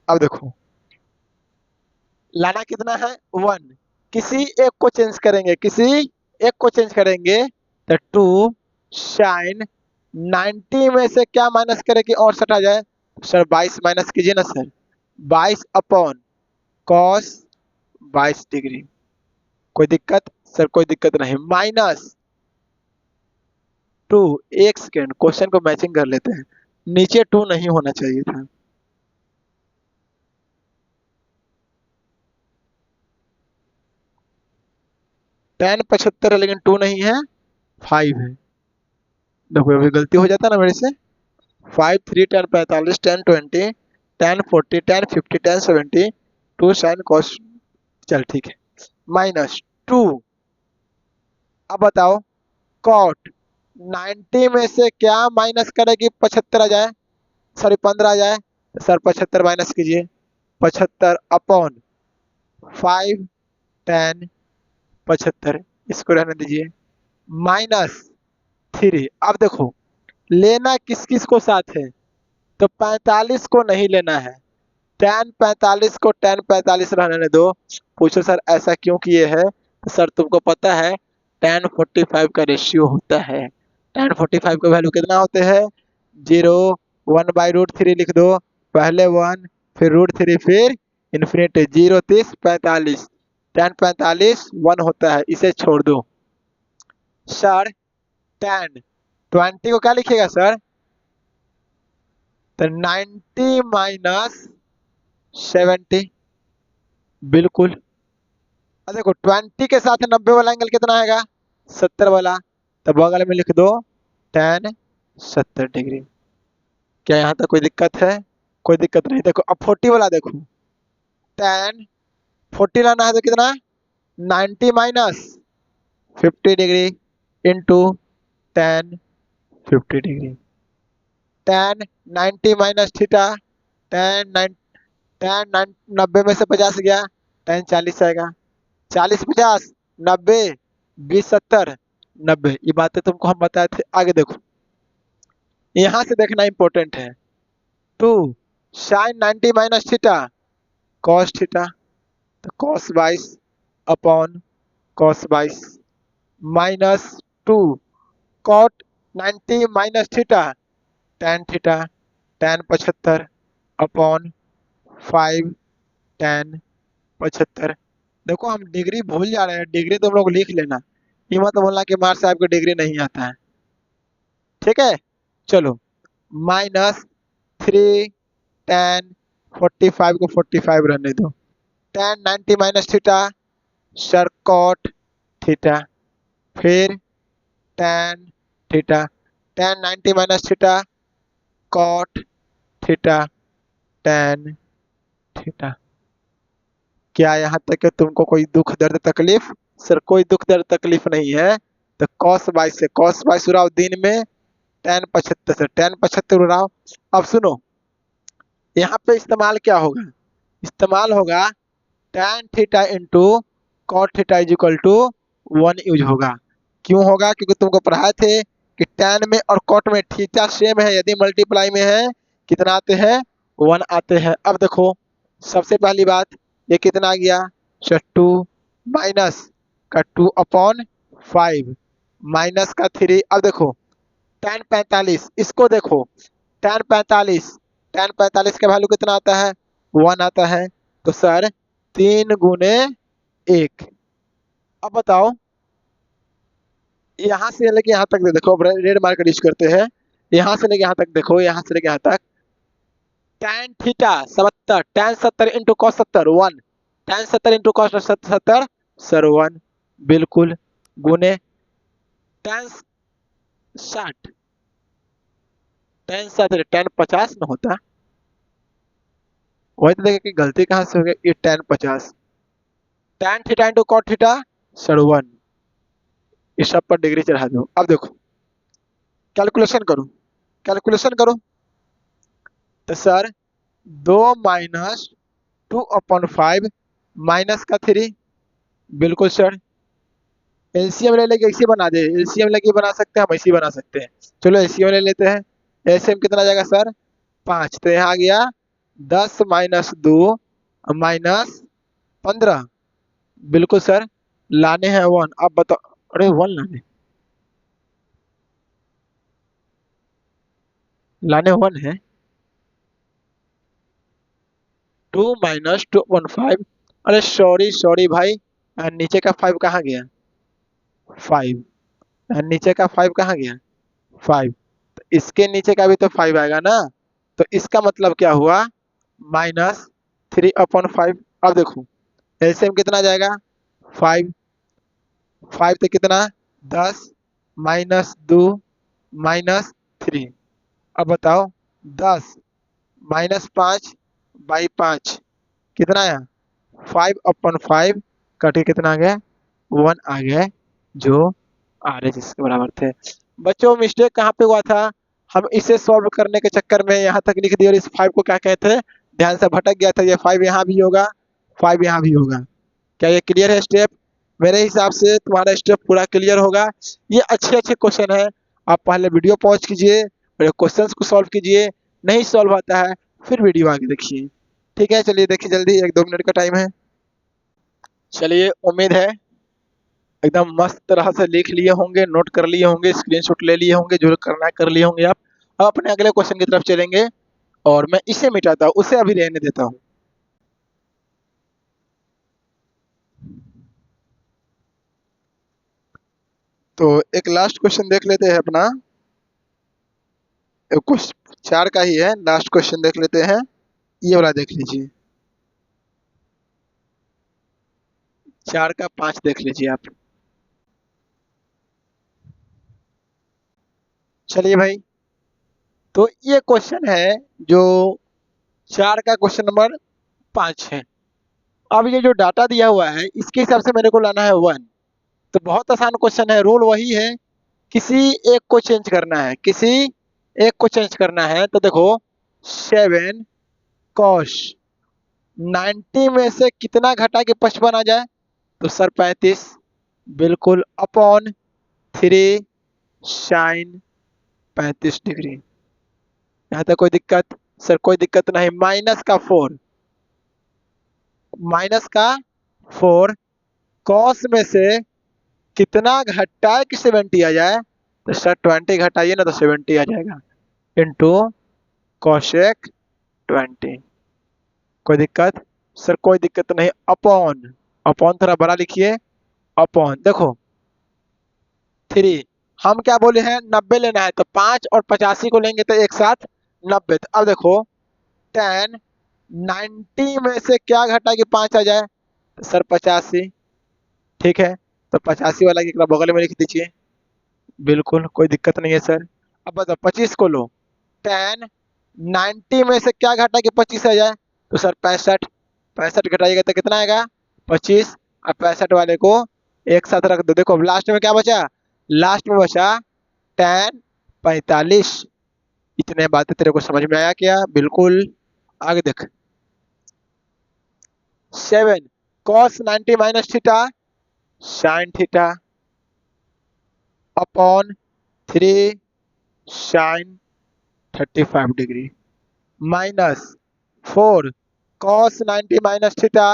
अब देखो लाना कितना है 1, किसी एक को चेंज करेंगे, किसी एक को चेंज करेंगे, तो 2 साइन 90 में से क्या माइनस करें और सटा जाए, सर 22 माइनस कीजिए ना सर, 22 अपॉन कॉस 22 डिग्री। कोई दिक्कत? सर कोई दिक्कत नहीं, माइनस 2, एक सेकेंड क्वेश्चन को मैचिंग कर लेते हैं, नीचे 2 नहीं होना चाहिए था। टेन 75 है लेकिन 2 नहीं है, 5 है। देखो अभी गलती हो जाता है ना मेरे से। 5 3 10 45 10 20 10 40 10 50 10 70 2 साइन कॉस, चल ठीक है, माइनस 2। अब बताओ कॉट 90 में से क्या माइनस करेगी 75 आ जाए, सॉरी 15 आ जाए, सर 75 माइनस कीजिए, 75 अपॉन 5 10 75, इसको रहने दीजिए, माइनस 3। अब देखो लेना किस किस को साथ है, तो 45 को नहीं लेना है, टेन 45 को टेन 45 रहने दो। पूछो सर ऐसा क्यों किए हैं, तो सर तुमको पता है टेन 45 का रेशियो होता है, टेन 45 का वैल्यू कितना होते हैं 0, 1/√3 लिख दो, पहले 1 फिर √3 फिर इन्फिनिटी, 0 30 45, टेन 45 1 होता है, इसे छोड़ दो। सर टेन 20 को क्या लिखेगा सर, तो 90 माइनस 70, बिल्कुल। अब देखो 20 के साथ 90 वाला एंगल कितना आएगा 70 वाला, तो बगल में लिख दो टेन 70 डिग्री। क्या यहाँ तक कोई दिक्कत है? कोई दिक्कत नहीं। देखो अब 40 वाला देखो, टेन 40 लाना है तो कितना 90 minus 50 degree into ten 50 degree, ten 90 minus theta, ten tan 90 में से 50 गया, tan 40 आएगा। 40 50 90 20 70 90। ये बातें तुमको हम बताए थे। आगे देखो, यहाँ से देखना इंपॉर्टेंट है। 2 sin 90 minus theta cos theta, तो cos 22 upon cos 22 minus 2 cot 90 minus theta tan theta tan 75 upon 5 tan 75। देखो हम डिग्री भूल जा रहे हैं, डिग्री तुम लोग लिख लेना। ये मत बोलना कि मार साहब को डिग्री नहीं आता है, ठीक है। चलो, माइनस 3 tan 45 को 45 रहने दो, tan 90 minus theta sir cot theta, फिर tan theta tan 90 minus theta cot theta tan theta. क्या यहाँ तक कि तुमको कोई दुख दर्द तकलीफ? सर कोई दुख दर्द तकलीफ नहीं है। तो cos 22 से cos 22 उड़ाओ, दिन में tan 75 से tan 75 उड़ाओ। अब सुनो, यहाँ पे इस्तेमाल क्या होगा? इस्तेमाल होगा tan theta into cot theta is equal to 1 use होगा। क्यों होगा? क्योंकि तुमको पढ़ाए थे कि tan में और cot में थीटा सेम है, यदि मल्टीप्लाई में है कितना आते हैं? 1 आते हैं। अब देखो, सबसे पहली बात, ये कितना आ गया? 2 माइनस का 2 अपॉन 5 माइनस का 3। अब देखो tan 45, इसको देखो tan 45 का वैल्यू कितना आता है? 1 आता है। तो सर 3 गुने 1। अब बताओ, यहाँ से लेके यहाँ तक देखो, अब रेड मार्कर यूज करते हैं। यहाँ से लेके यहाँ तक देखो, यहाँ से लेके यहाँ तक tan theta 70, tan 70 into cos 70 1, tan 70 into cos 70 sir 1, बिल्कुल, गुने tan 60, tan 60 tan 50 में होता। वही तो देखे कि गलती कहाँ से हो गई। ये tan 50, tan theta into cot theta sir 1, इस सब पर डिग्री चढ़ा दो। अब देखो, कैलकुलेशन करो, कैलकुलेशन करो। तो सर 2 माइनस 2 अपॉन 5 माइनस का 3, बिल्कुल सर। एलसीएम ले लेके ऐसे बना दे, एलसीएम लेके बना सकते हैं हम, ऐसे बना सकते हैं। चलो एलसीएम ले लेते हैं। एलसीएम कितना आ जाएगा सर? 5। तो यहाँ आ गया 10 माइनस 2 माइनस 15, बिल्कुल सर। लाने हैं 1। अब बताओ, अरे 1 लाने 1 है। 2 माइनस 2.5, अरे सॉरी सॉरी भाई, नीचे का 5 कहाँ गया? 5, नीचे का 5 कहाँ गया? 5। तो इसके नीचे का भी तो 5 आएगा ना। तो इसका मतलब क्या हुआ? माइनस 3/5। अब देखो एलसीएम कितना आ जाएगा? 5, 5 तो कितना? 10 माइनस 2 माइनस 3। अब बताओ 10 माइनस 5 बाई 5 कितना आया? 5/5 कट के कितना आ गया? 1 आ गया, जो आर एच इसके बराबर थे। बच्चों मिस्टेक कहाँ पे हुआ था? हम इसे सॉल्व करने के चक्कर में यहाँ तक लिख दिए और इस 5 को क्या कहते हैं, ध्यान से भटक गया था। ये 5 यहाँ भी होगा, 5 यहाँ भी होगा। क्या ये क्लियर है स्टेप? मेरे हिसाब से तुम्हारा स्टेप पूरा क्लियर होगा। ये अच्छे अच्छे क्वेश्चन है, आप पहले वीडियो पॉज कीजिए और क्वेश्चंस को सॉल्व कीजिए। नहीं सॉल्व आता है फिर वीडियो आगे देखिए। ठीक है, चलिए देखिए जल्दी, 1-2 मिनट का टाइम है। चलिए, उम्मीद है एकदम मस्त तरह से लिख लिए होंगे, नोट कर लिए होंगे, स्क्रीनशॉट ले लिए होंगे, जो करना है कर लिए होंगे आप। अब अपने अगले क्वेश्चन की तरफ चलेंगे और मैं इसे मिटाता हूँ, उसे अभी रहने देता हूँ। तो एक लास्ट क्वेश्चन देख लेते हैं अपना, क्वेश्चन 4 का ही है, लास्ट क्वेश्चन देख लेते हैं। ये वाला देख लीजिए, 4 का 5 देख लीजिए आप। चलिए भाई, तो ये क्वेश्चन है जो 4 का क्वेश्चन नंबर 5 है। अब ये जो डाटा दिया हुआ है इसके हिसाब से मेरे को लाना है 1। तो बहुत आसान क्वेश्चन है, रूल वही है, किसी एक को चेंज करना है, किसी एक को चेंज करना है। तो देखो 7 cos 90 में से कितना घटा के 55 आ जाए? तो सर 35, बिल्कुल, अपॉन 3 साइन 35 डिग्री। यहाँ तक कोई दिक्कत? सर कोई दिक्कत नहीं। माइनस का 4 कॉस में से कितना घटाए कि 70 आ जाए? तो सर 20 घटाइए ना तो 70 आ जाएगा, इंटू कॉशेक 20। कोई दिक्कत? सर कोई दिक्कत नहीं। अपॉन, अपॉन थोड़ा बड़ा लिखिए, अपॉन देखो 3, हम क्या बोले हैं 90 लेना है, तो 5 और 85 को लेंगे तो एक साथ 90। तो अब देखो टेन 90 में से क्या घटा के 5 आ जाए? तो सर 85, ठीक है, तो 85 वाला एक बगल में लिख दीजिए, बिल्कुल कोई दिक्कत नहीं है सर। अब बताओ 25 को लो, टेन 90 में से क्या घटा के 25 आ जाए? तो सर 65, 65 घटाइएगा तो कितना आएगा? 25। अब 65 वाले को एक साथ रख दो। देखो अब लास्ट में क्या बचा? लास्ट में बचा टेन 45। इतने बातें तेरे को समझ में आया क्या? बिल्कुल। आगे देख, 7 cos 90 minus theta sine theta upon 3 sine 35 degree minus 4 cos 90 minus theta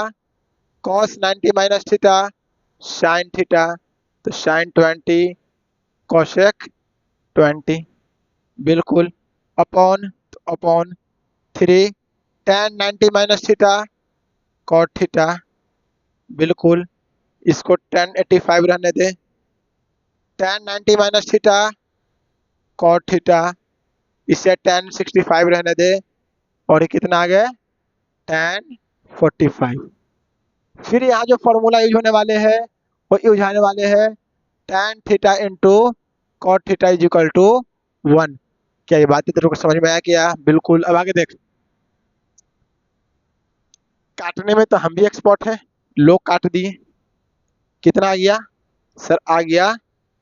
cos 90 minus theta sine theta, तो साइन 20 कोशेक 20, बिल्कुल, अपॉन, तो upon 3 tan 90 minus theta cot theta, बिल्कुल, इसको tan 85 रहने दे, tan 90 minus theta cot theta, इसे tan 65 रहने दे, और ये कितना आ गया? tan 45। फिर यहाँ जो फॉर्मूला यूज होने वाले हैं वो यूज होने वाले हैं tan theta into cot theta is equal to 1। क्या ये बात तेरे को समझ में आया क्या? बिल्कुल। अब आगे देख, काटने में तो हम भी एक्सपर्ट हैं, लोग काट दिए, कितना आ गया? सर आ गया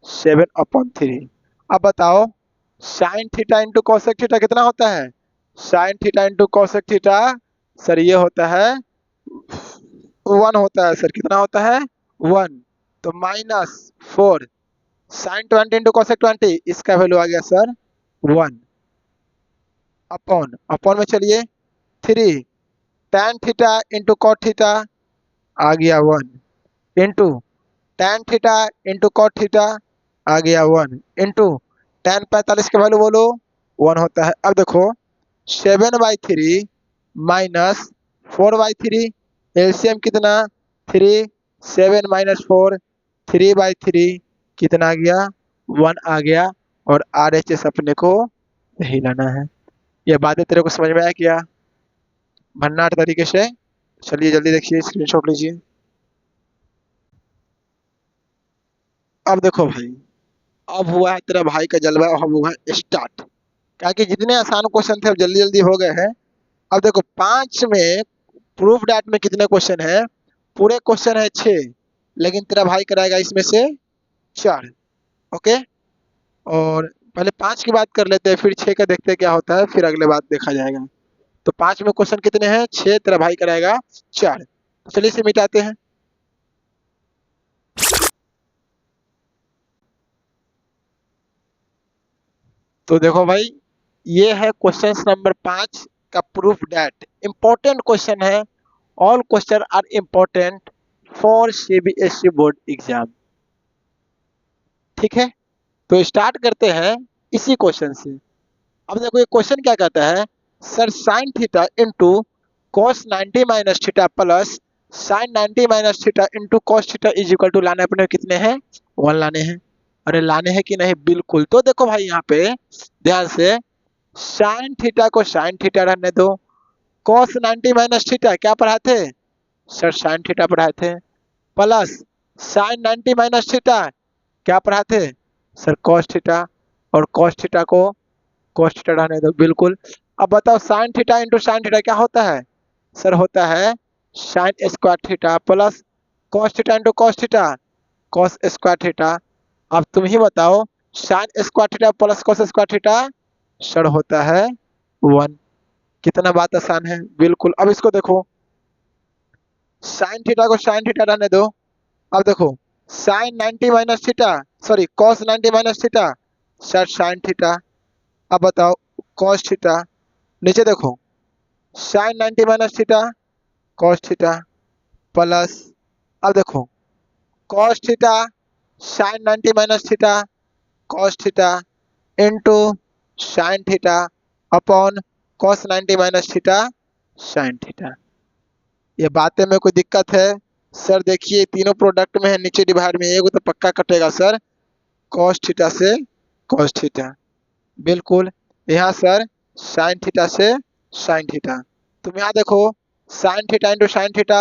7/3। अब बताओ sign theta into cosec theta कितना होता है? Sine theta into cosec theta sir ये होता है 1 होता है सर। कितना होता है? 1। तो -4 साइन 20 इंटू कॉसेक 20, इसका वैल्यू आ गया सर 1, अपॉन, अपॉन में चलिए 3 tan theta into cot theta आ गया 1, into tan theta into cot theta आ गया 1, इंटू tan 45 का वैल्यू बोलो 1 होता है। अब देखो 7/3 माइनस 4/3, एलसीएम कितना? 3, 7 माइनस 4, 3/3 कितना आ गया? 1 आ गया, और RHS अपने को नहीं लाना है। ये बातें तेरे को समझ में आया क्या भन्नाट तरीके से? चलिए जल्दी देखिए, स्क्रीनशॉट लीजिए। अब देखो भाई, अब हुआ है तेरा भाई का जलवा, अब हुआ है स्टार्ट। क्या कि जितने आसान क्वेश्चन थे अब जल्दी जल्दी हो गए हैं। अब देखो 5 में प्रूफ डैट में कितने क्वेश्चन है? पूरे क्वेश्चन है 6, लेकिन तेरा भाई कराएगा इसमें से 4। ओके, और पहले 5 की बात कर लेते हैं, फिर 6 का देखते हैं क्या होता है, फिर अगले बात देखा जाएगा। तो 5 में क्वेश्चन कितने हैं? 6, तेरा भाई कराएगा 4। तो चलिए इसे मिटाते हैं। तो देखो भाई, ये है क्वेश्चन नंबर 5 का प्रूफ डैट। इंपॉर्टेंट क्वेश्चन है, all question are important for CBSE board exam. ठीक है, तो स्टार्ट करते हैं इसी क्वेश्चन से। अब देखो ये क्वेश्चन क्या कहता है? Sir sine theta into cos 90 minus theta plus sine 90 minus theta into cos theta is equal to लाने अपने कितने हैं? 1 लाने हैं। अरे लाने हैं कि नहीं? बिल्कुल। तो देखो भाई यहाँ पे ध्यान से, साइन थीटा को साइन थीटा रहने दो, कॉस 90 माइनस थीटा क्या पढ़ाए थे? सर साइन थीटा पढ़ाए थे, प्लस साइन 90 माइनस थीटा क्या पढ़ाए थे? सर कॉस थीटा, और कॉस थीटा को कॉस थीटा रहने दो, बिल्कुल। अब बताओ sign theta into sine theta क्या होता है? सर होता है sign square theta plus cos theta into cos theta cos square theta. अब तुम ही बताओ sine square theta plus cos square theta sir होता है 1। कितना बात आसान है, बिल्कुल। अब इसको देखो, साइन थीटा को साइन थीटा रहने दो। अब देखो sine 90 minus theta, sorry cos 90 minus theta, sir sine theta. अब बताओ कॉस थीटा, नीचे देखो sine 90 minus theta cos theta plus, अब देखो cos theta sine 90 minus theta cos theta into sine theta upon cos 90 minus theta sine theta. ये बातें में कोई दिक्कत है? सर देखिए तीनों प्रोडक्ट में है, नीचे डिवाइड में एक तो पक्का कटेगा सर, कॉस थीटा से कॉस थीटा बिल्कुल। यहाँ सर साइन थीटा से साइन थीटा, तुम यहाँ देखो sine theta into sine theta,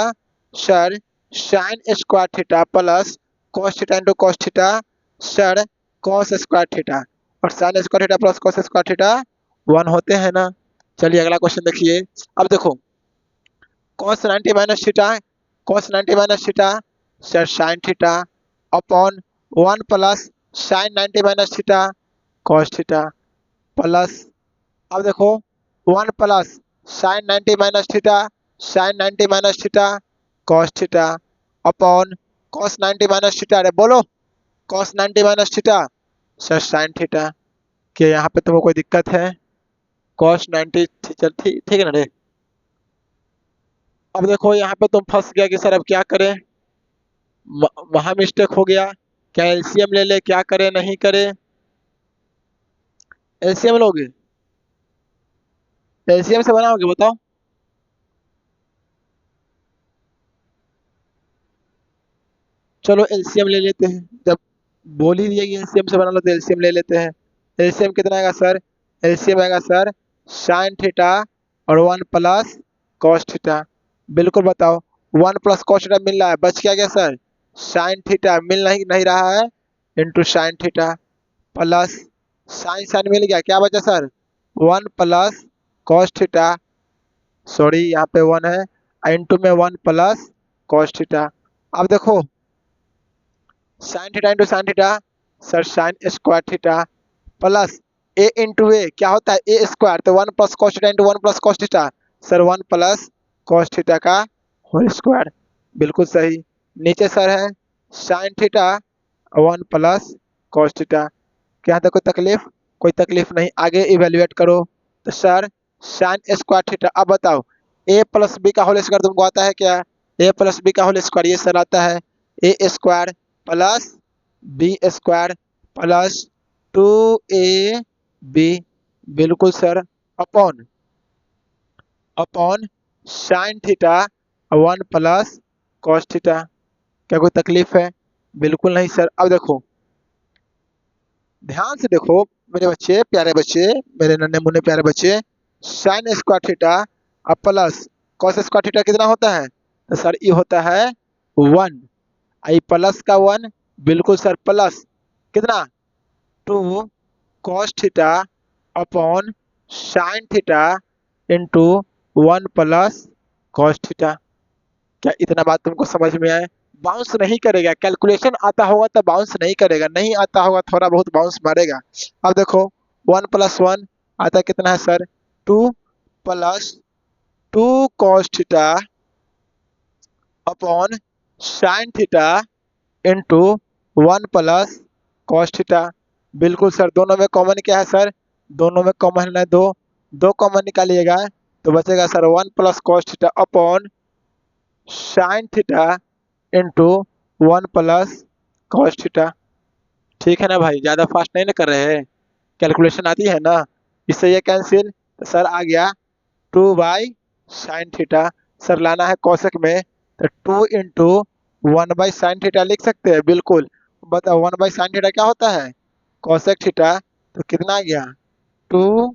sir sine square theta plus cos theta into cos theta, sir cos square theta, और sine square theta plus cos square theta 1 होते हैं ना। चलिए अगला क्वेश्चन देखिए। अब देखो cos 90 minus theta, cos 90 minus theta, sir sine theta upon 1 plus sine 90 minus theta cos theta plus, अब देखो 1 plus sine 90 minus theta sine 90 minus theta cos theta upon cos 90 minus theta, अरे बोलो cos 90 minus theta, sir sine theta. क्या यहाँ पे तुमको कोई दिक्कत है? cos 90 चल ठीक ठीक है ना रे। अब देखो यहाँ पे तुम फंस गया कि सर अब क्या करें, वहां मिस्टेक हो गया, क्या एलसीएम ले ले, क्या करे नहीं करे? एलसीएम लोगे? एलसीएम से बनाओगे बताओ? चलो एलसीएम ले लेते हैं, जब बोल ही दिया कि एलसीएम से बना लो तो एलसीएम ले लेते हैं। एलसीएम कितना आएगा सर? एलसीएम आएगा सर साइन थीटा और 1 प्लस कॉस थीटा, बिल्कुल बताओ 1 प्लस कॉस थीटा मिल रहा है, बच क्या गया सर? साइन थीटा मिल नहीं नहीं रहा है into sine theta plus sine sine मिल गया, क्या बचा सर? 1 प्लस कॉस थीटा, सॉरी यहाँ पे 1 है इंटू में 1 प्लस कॉस थीटा। अब देखो sine theta into sine theta, sir sine square theta plus A into A, क्या होता है ए स्क्वायर, तो 1 plus cos theta into 1 plus cos theta, sir 1 plus cos theta का होल स्क्वायर, बिल्कुल सही। नीचे सर है sine theta 1 plus cos theta, क्या था कोई तकलीफ? कोई तकलीफ नहीं, आगे इवेल्युएट करो। तो सर साइन स्क्वायर थीटा, अब बताओ ए प्लस बी का होल स्क्वायर तुमको आता है क्या? ए प्लस बी का होल स्क्वायर ये सर आता है A square plus B square plus 2 B, बिल्कुल sir, upon upon sine theta 1 plus cos theta. क्या कोई तकलीफ है? बिल्कुल नहीं सर। अब देखो ध्यान से देखो मेरे बच्चे, प्यारे बच्चे, मेरे नन्हे मुन्ने प्यारे बच्चे, साइन स्क्वायर थीटा और प्लस कॉस स्क्वायर थीटा कितना होता है? तो सर ये होता है 1, आई प्लस का 1, बिल्कुल सर, प्लस कितना 2 cos theta upon sine theta into 1 plus cos theta. क्या इतना बात तुमको समझ में आए? बाउंस नहीं करेगा, कैलकुलेशन आता होगा तो बाउंस नहीं करेगा, नहीं आता होगा थोड़ा बहुत बाउंस मारेगा। अब देखो 1 प्लस 1 आता कितना है sir? 2 plus 2 cos theta upon sine theta into 1 plus cos theta, बिल्कुल सर। दोनों में कॉमन क्या है सर? दोनों में कॉमन है दो, दो कॉमन निकालिएगा तो बचेगा sir 1 plus cos theta upon sine theta into 1 plus cos theta. ठीक है ना भाई, ज़्यादा फास्ट नहीं ना कर रहे हैं, कैलकुलेशन आती है ना? इससे ये कैंसिल, तो सर आ गया 2 बाई साइन थीटा, सर लाना है कौशक में तो 2 इंटू 1 बाई साइन थीटा लिख सकते हैं, बिल्कुल। बताओ 1 बाई साइन थीटा क्या होता है? कौशक थीटा, तो कितना आ गया 2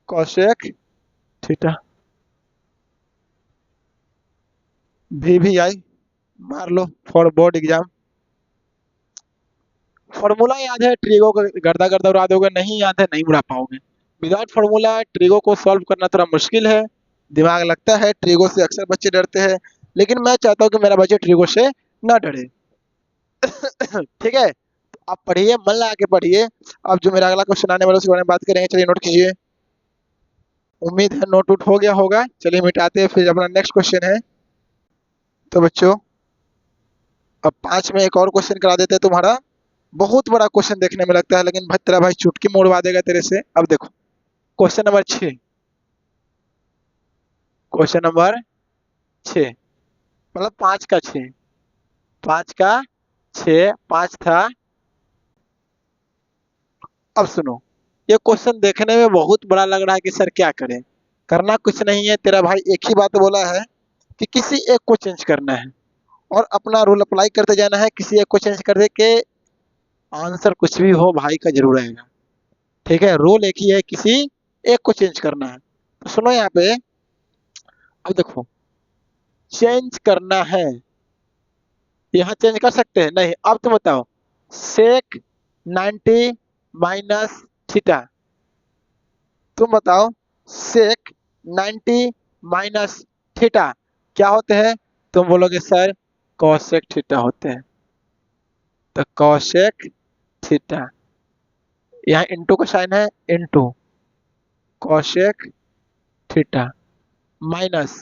कौशक थीटा। भी आई मार लो फॉर बोर्ड एग्जाम। फॉर्मूला याद है ट्रिगो को गर्दा गर्दा उड़ा दोगे, नहीं याद है नहीं उड़ा पाओगे। विदाउट फॉर्मूला ट्रिगो को सॉल्व करना थोड़ा मुश्किल है, दिमाग लगता है, ट्रिगो से अक्सर बच्चे डरते हैं, लेकिन मैं चाहता हूँ कि मेरा बच्चे ट्रिगो से ना डरे। ठीक है, तो आप पढ़िए, मन लगा के पढ़िए। अब जो मेरा अगला क्वेश्चन आने वाला है उसके बारे में बात करेंगे, चलिए नोट कीजिए। उम्मीद है नोट उट हो गया होगा, चलिए मिटाते हैं फिर अपना नेक्स्ट क्वेश्चन है। तो बच्चों अब 5 में एक और क्वेश्चन करा देते हैं तुम्हारा। बहुत बड़ा क्वेश्चन देखने में लगता है, लेकिन भाई तेरा भाई चुटकी मोड़वा देगा तेरे से। अब देखो क्वेश्चन नंबर 6, क्वेश्चन नंबर 6 मतलब 5 का 6, 5 का 6, 5 था। अब सुनो, ये क्वेश्चन देखने में बहुत बड़ा लग रहा है कि सर क्या करें। करना कुछ नहीं है, तेरा भाई एक ही बात बोला है कि किसी एक को चेंज करना है और अपना रूल अप्लाई करते जाना है। किसी एक को चेंज कर दे के आंसर कुछ भी हो भाई का जरूर आएगा। ठीक है, रूल एक ही है, किसी एक को चेंज करना है। तो सुनो यहाँ पे, अब देखो चेंज करना है, यहाँ चेंज कर सकते हैं नहीं। अब तुम बताओ, सेक 90 माइनस थीटा, तुम बताओ सेक 90 माइनस थीटा क्या होते हैं। तुम बोलोगे सर कॉसेक थीटा होते हैं। तो कॉसेक थीटा, यहाँ इंटू का साइन है, into cosec theta minus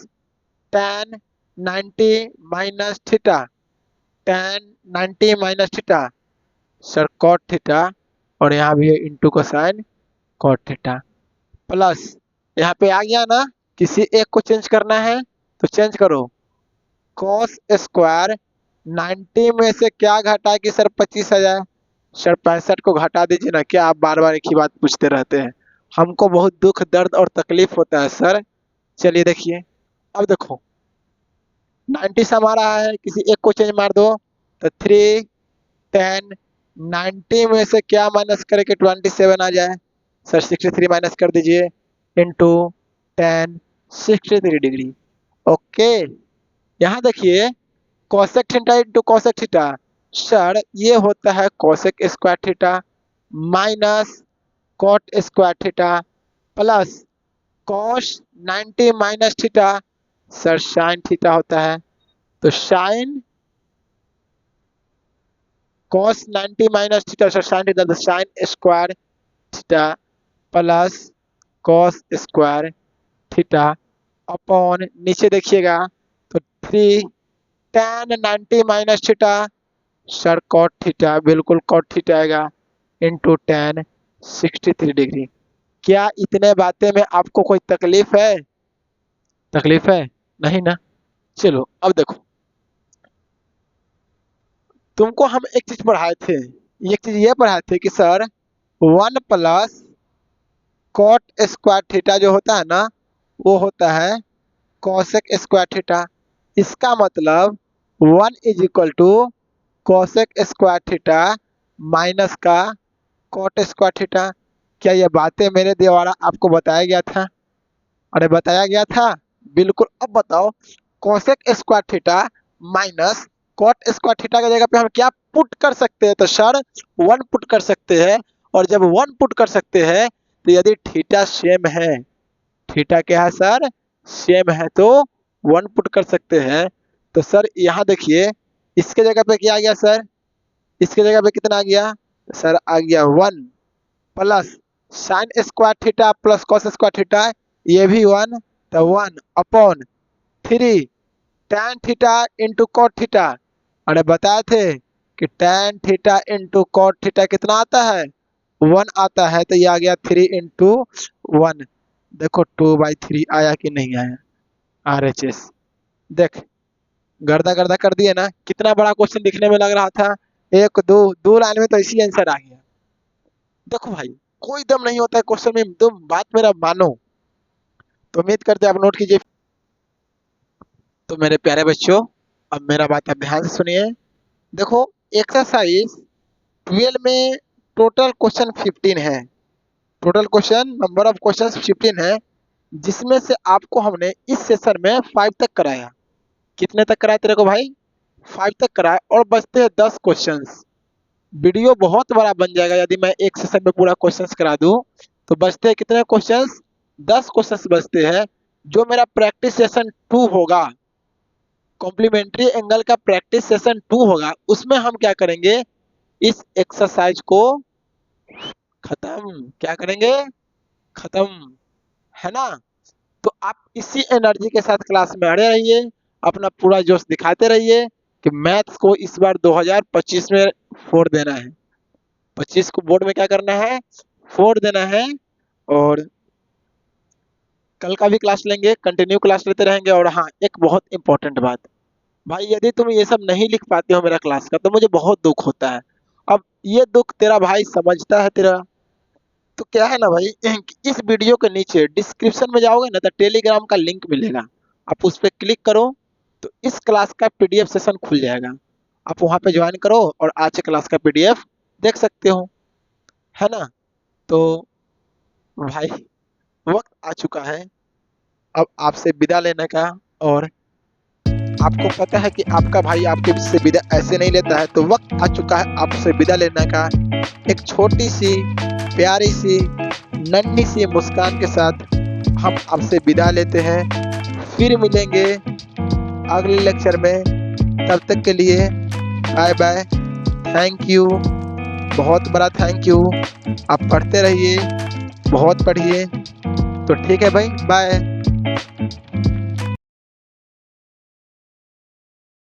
tan 90 minus theta, tan 90 minus theta sir cot theta, और यहाँ भी है इंटू का साइन कॉट थीटा, प्लस यहाँ पे आ गया ना, किसी एक को चेंज करना है तो चेंज करो। कॉस स्क्वायर 90 में से क्या घटा कि सर 25 आ जाए। सर 65 को घटा दीजिए ना, क्या आप बार बार एक ही बात पूछते रहते हैं। हमको बहुत दुख दर्द और तकलीफ होता है सर। चलिए देखिए, अब देखो 90 से हमारा है, किसी एक को चेंज मार दो तो 3 10, 90 में से क्या माइनस करे कि 27 आ जाए। सर 63 माइनस कर दीजिए, इंटू 10 63 डिग्री। ओके, यहाँ देखिए cosec theta into cosec theta, sir ये होता है cosec square theta minus cot square theta plus cos 90 minus theta sir sine theta होता है। तो sine cos 90 minus theta sir sine theta, तो sine square theta plus cos square theta upon नीचे देखिएगा तो 3 tan 90 minus theta sir cot theta, बिल्कुल cot theta आएगा, into tan 63 degree. क्या इतने बातें में आपको कोई तकलीफ है? तकलीफ है नहीं ना। चलो अब देखो, तुमको हम एक चीज पढ़ाए थे, एक चीज ये पढ़ाए थे कि sir 1 plus cot square theta जो होता है ना, वो होता है कॉसेक स्क्वायर थीटा। इसका मतलब 1 is equal to cosec square theta minus का कॉट स्क्वायर थीटा। क्या ये बातें मेरे द्वारा आपको बताया गया था? अरे बताया गया था, बिल्कुल। अब बताओ cosec square theta minus cot square theta की जगह पे हम क्या पुट कर सकते हैं? तो सर 1 पुट कर सकते हैं, और जब 1 पुट कर सकते हैं तो यदि थीटा सेम है, थीटा क्या है सर सेम है, तो 1 पुट कर सकते हैं। तो सर यहाँ देखिए इसके जगह पे क्या आ गया सर, इसके जगह पे कितना आ गया सर, आ गया 1 plus sine square theta plus cos square theta, ये भी 1, तो 1 upon 3 tan theta into cot theta. अरे बताए थे कि tan theta into cot theta कितना आता है, 1 आता है, तो ये आ गया 3 इंटू 1। देखो 2/3 आया कि नहीं आया, RHS देख, गर्दा गर्दा कर दिए ना। कितना बड़ा क्वेश्चन दिखने में लग रहा था, एक दो दो लाइन में तो इसी आंसर आ गया। देखो भाई कोई दम नहीं होता है क्वेश्चन में, तुम बात मेरा मानो। तो उम्मीद करते आप नोट कीजिए। तो मेरे प्यारे बच्चों, अब मेरा बात आप ध्यान से सुनिए। देखो एक्सरसाइज 12 में टोटल क्वेश्चन 15 है, total question number of question 15 है, जिसमें से आपको हमने इस सेशन में 5 तक कराया। कितने तक कराया तेरे को भाई? 5 तक कराया, और बचते हैं 10 क्वेश्चंस। वीडियो बहुत बड़ा बन जाएगा यदि मैं एक सेशन में पूरा क्वेश्चंस करा दूं। तो बचते हैं कितने क्वेश्चंस? 10 क्वेश्चंस बचते हैं। जो मेरा प्रैक्टिस सेशन 2 होगा, कॉम्प्लीमेंट्री एंगल का प्रैक्टिस सेशन 2 होगा, उसमें हम क्या करेंगे, इस एक्सरसाइज को खत्म, क्या करेंगे, खत्म, है ना। तो आप इसी एनर्जी के साथ क्लास में अड़े रहिए। अपना पूरा जोश दिखाते रहिए कि मैथ्स को इस बार 2025 में 4 देना है। 25 को बोर्ड में क्या करना है, 4 देना है। और कल का भी क्लास लेंगे, कंटिन्यू क्लास लेते रहेंगे। और हाँ, एक बहुत इंपॉर्टेंट बात, भाई यदि तुम ये सब नहीं लिख पाते हो मेरा क्लास का, तो मुझे बहुत दुख होता है। अब ये दुख तेरा भाई समझता है तेरा। तो क्या है ना भाई, इस वीडियो के नीचे डिस्क्रिप्शन में जाओगे ना, तो टेलीग्राम का लिंक मिलेगा, आप उस पर क्लिक करो तो इस क्लास का पीडीएफ सेशन खुल जाएगा। आप वहां पे ज्वाइन करो और आज के क्लास का पीडीएफ देख सकते हो, है ना। तो भाई वक्त आ चुका है अब आपसे विदा लेने का। और आपको पता है कि आपका भाई आपके से विदा ऐसे नहीं लेता है, तो वक्त आ चुका है आपसे विदा लेने का। एक छोटी सी प्यारी सी नन्ही सी मुस्कान के साथ हम आपसे विदा लेते हैं। फिर मिलेंगे अगले लेक्चर में, तब तक के लिए बाय बाय। थैंक यू, बहुत बड़ा थैंक यू। आप पढ़ते रहिए, बहुत पढ़िए। तो ठीक है भाई, बाय।